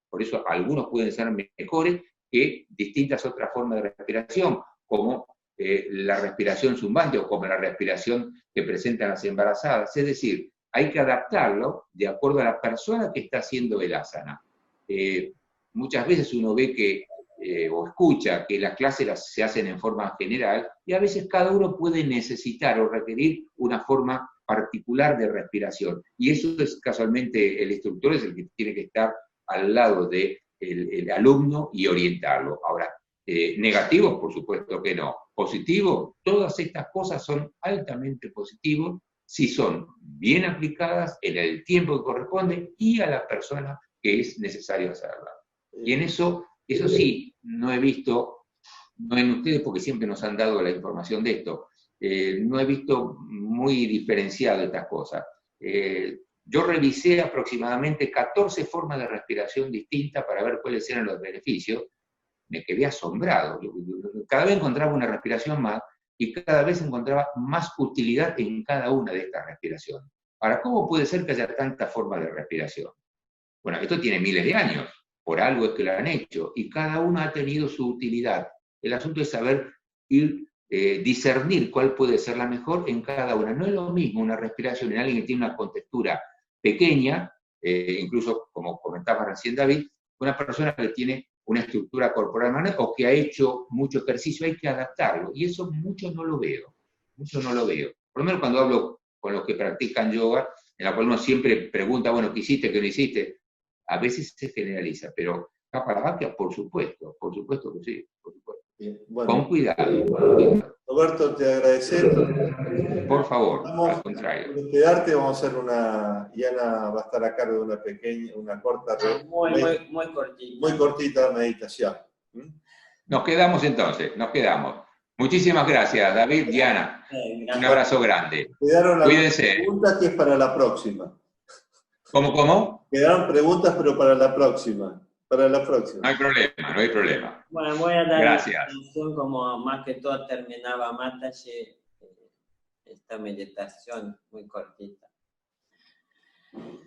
A: por eso algunos pueden ser mejores que distintas otras formas de respiración, como la respiración zumbante o como la respiración que presentan las embarazadas. Es decir, hay que adaptarlo de acuerdo a la persona que está haciendo el asana. Muchas veces uno ve o escucha que las clases se hacen en forma general, y a veces cada uno puede necesitar o requerir una forma particular de respiración. Y eso es casualmente el instructor, es el que tiene que estar al lado del alumno y orientarlo. Ahora, negativos, por supuesto que no. Positivos, todas estas cosas son altamente positivos si son bien aplicadas en el tiempo que corresponde y a la persona que es necesario hacerla. Y en eso sí, no he visto, no en ustedes porque siempre nos han dado la información de esto, no he visto muy diferenciado estas cosas. Yo revisé aproximadamente 14 formas de respiración distintas para ver cuáles eran los beneficios. me quedé asombrado. Cada vez encontraba una respiración más y cada vez encontraba más utilidad en cada una de estas respiraciones. Ahora, ¿cómo puede ser que haya tantas formas de respiración? Bueno, esto tiene miles de años, por algo es que lo han hecho, y cada una ha tenido su utilidad. El asunto es saber discernir cuál puede ser la mejor en cada una. No es lo mismo una respiración en alguien que tiene una contextura pequeña, incluso como comentaba recién David, una persona que tiene una estructura corporal mayor o que ha hecho mucho ejercicio, hay que adaptarlo, y eso mucho no lo veo, mucho no lo veo. Por lo menos cuando hablo con los que practican yoga, en la cual uno siempre pregunta, bueno, ¿qué hiciste, qué no hiciste? A veces se generaliza, pero Kapalabhati, por supuesto que sí, por supuesto.
B: Bien, bueno,
A: Con cuidado.
B: Roberto, te agradecemos.
A: Por favor,
B: Vamos
A: al contrario.
B: a quedarte, vamos a hacer y Ana va a estar a cargo de una corta, muy cortita meditación.
A: Nos quedamos entonces, nos quedamos. Muchísimas gracias, David, Diana. Un abrazo grande.
B: Quedaron
A: Cuídense.
B: preguntas que es para la próxima.
A: ¿Cómo?
B: Quedaron preguntas, pero para la próxima. Para la próxima.
A: No hay problema, no hay problema.
C: Bueno, voy a dar
A: Gracias.
C: la atención como más que todo terminaba Mataji, esta meditación muy cortita.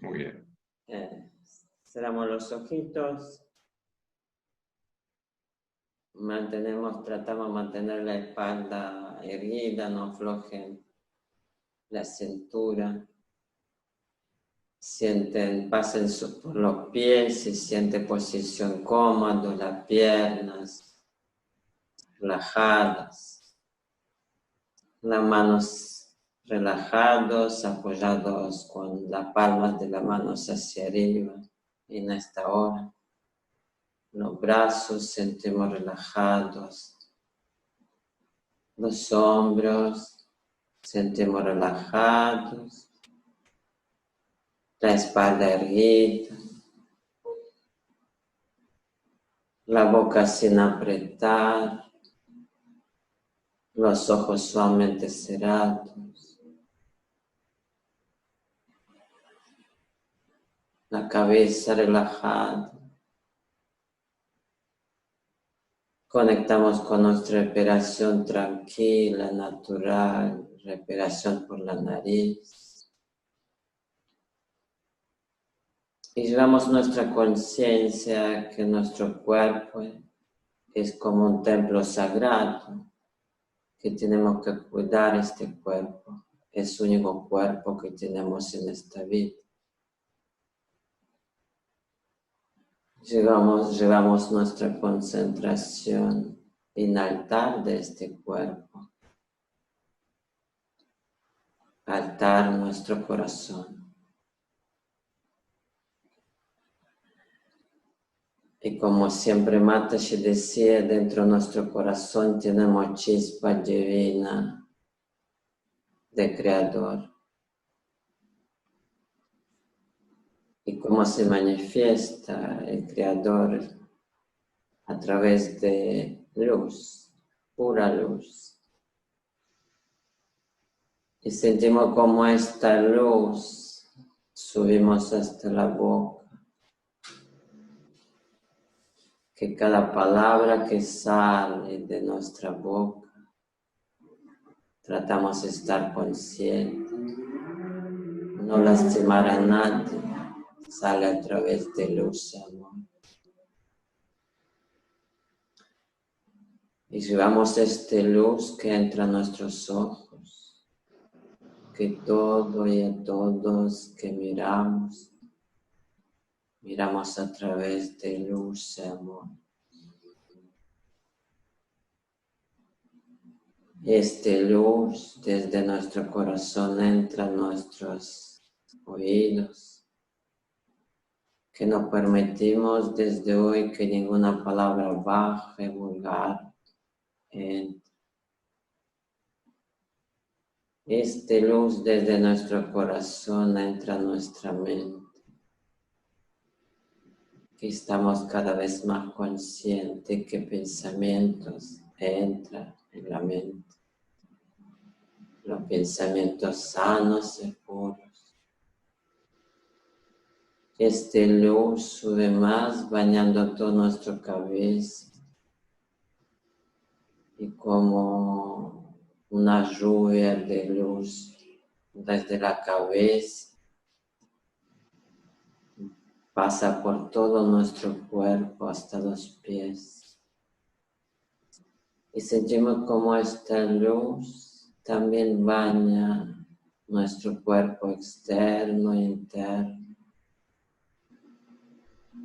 A: Muy bien.
C: Cerramos los ojitos. Tratamos de mantener la espalda erguida, no aflojen la cintura. Pasen por los pies y sienten posición cómoda, las piernas relajadas, las manos relajadas, apoyados con las palmas de las manos hacia arriba en esta hora. Los brazos sentimos relajados, los hombros sentimos relajados, la espalda erguida, la boca sin apretar, los ojos suavemente cerrados, la cabeza relajada. Conectamos con nuestra respiración tranquila, natural, respiración por la nariz. Y llevamos nuestra conciencia que nuestro cuerpo es como un templo sagrado, que tenemos que cuidar este cuerpo. Es el único cuerpo que tenemos en esta vida. Llevamos nuestra concentración en altar de este cuerpo. Altar nuestro corazón. Y como siempre Mataji decía, dentro de nuestro corazón tenemos chispa divina de Creador. Y cómo se manifiesta el Creador a través de luz, pura luz. Y sentimos como esta luz subimos hasta la boca. Que cada palabra que sale de nuestra boca, tratamos de estar conscientes, no lastimar a nadie, sale a través de luz y amor. Y llevamos esta luz que entra a nuestros ojos, que todo y a todos que miramos a través de luz y amor. Esta luz desde nuestro corazón entra a nuestros oídos, que no permitimos desde hoy que ninguna palabra baja y vulgar entre. Esta luz desde nuestro corazón entra a nuestra mente. Que estamos cada vez más conscientes que pensamientos entran en la mente. Los pensamientos sanos y puros. Esta luz sube más bañando toda nuestra cabeza, y como una lluvia de luz desde la cabeza pasa por todo nuestro cuerpo hasta los pies. Y sentimos como esta luz también baña nuestro cuerpo externo e interno.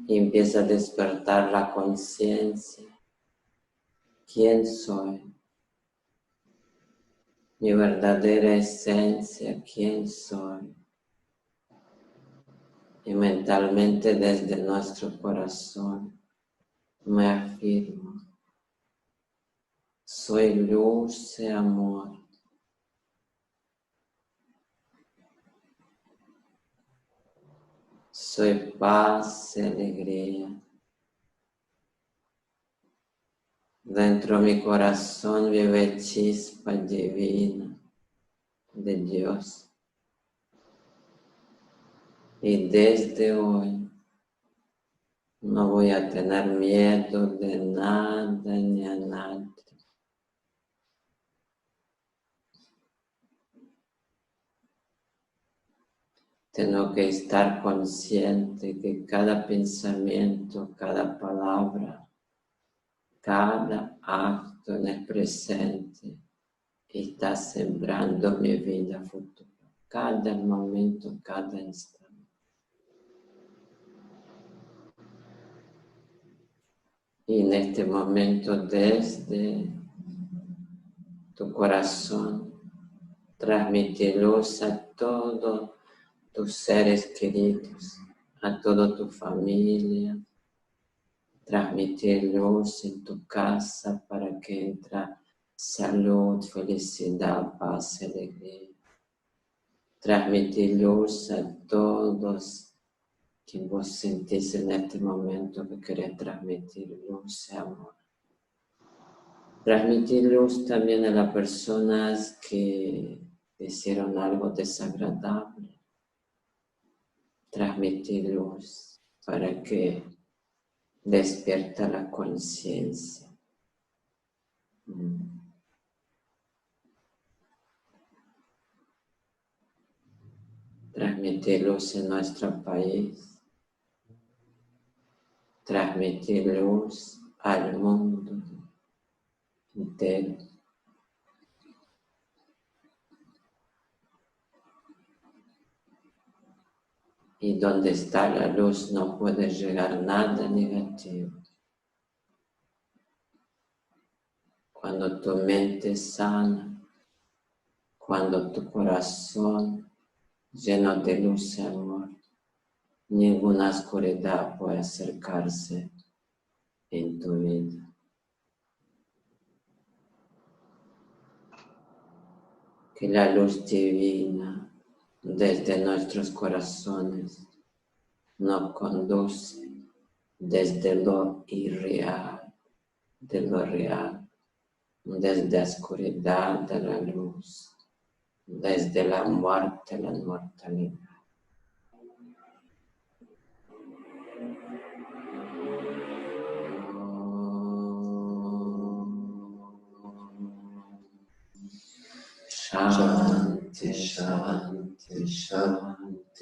C: Y empieza a despertar la conciencia. ¿Quién soy? Mi verdadera esencia, ¿quién soy? Y mentalmente desde nuestro corazón me afirmo. Soy luz y amor. Soy paz y alegría. Dentro de mi corazón vive chispa divina de Dios. Y desde hoy no voy a tener miedo de nada ni a nadie. Tengo que estar consciente que cada pensamiento, cada palabra, cada acto en el presente está sembrando mi vida futura. Cada momento, cada instante. Y en este momento desde tu corazón transmite luz a todos tus seres queridos, a toda tu familia. Transmitir luz en tu casa para que entre salud, felicidad, paz y alegría. Transmitir luz a todos quien vos sentís en este momento que querés transmitir luz y amor. Transmitir luz también a las personas que hicieron algo desagradable. Transmitir luz para que despierta la conciencia. Transmitir luz en nuestro país. Transmitir luz al mundo entero. Y donde está la luz no puede llegar nada negativo. Cuando tu mente es sana, cuando tu corazón lleno de luz y amor, ninguna oscuridad puede acercarse en tu vida. Que la luz divina desde nuestros corazones nos conduce desde lo irreal, de lo real, desde la oscuridad de la luz, desde la muerte a la inmortalidad. Shanti, Shanti, Shanti.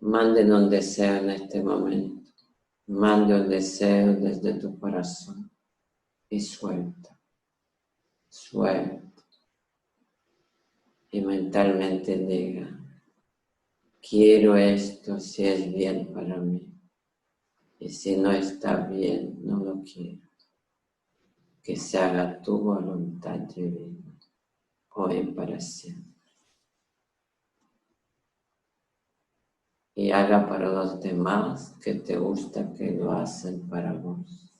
C: Manden un deseo en este momento. Mande un deseo desde tu corazón y suelta. Suelta. Y mentalmente diga, quiero esto si es bien para mí. Y si no está bien, no lo quiero. Que se haga tu voluntad divina, hoy y para siempre. Y haga para los demás que te gusta que lo hacen para vos.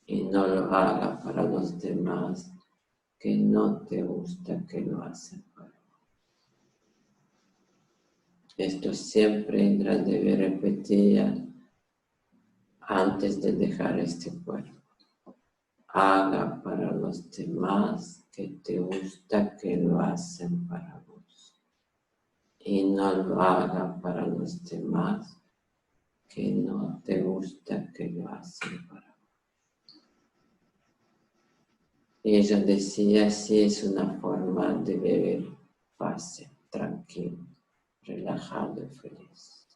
C: Y no lo haga para los demás que no te gusta que lo hacen para vos. Esto siempre Indra debe repetir antes de dejar este cuerpo. Haga para los demás que te gusta que lo hacen para vos. Y no lo haga para los demás que no te gusta que lo hacen para vos. Y ella decía, sí, es una forma de vivir fácil, tranquilo, relajado y feliz.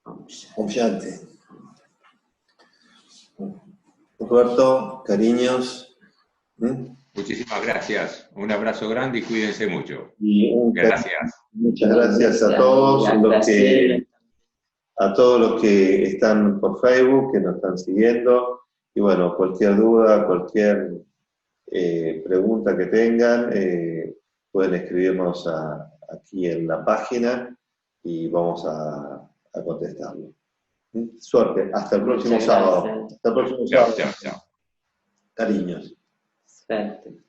B: Om Shanti. Roberto, cariños.
A: Muchísimas gracias. Un abrazo grande y cuídense mucho.
B: Y
A: Gracias.
B: Muchas gracias a todos los que están por Facebook, que nos están siguiendo. Y bueno, cualquier duda, cualquier pregunta que tengan, pueden escribirnos aquí en la página y vamos a contestarlo. Suerte, hasta el próximo sábado. Hasta el próximo sábado.
A: Chao, chao, chao.
B: Cariños.
C: Suerte.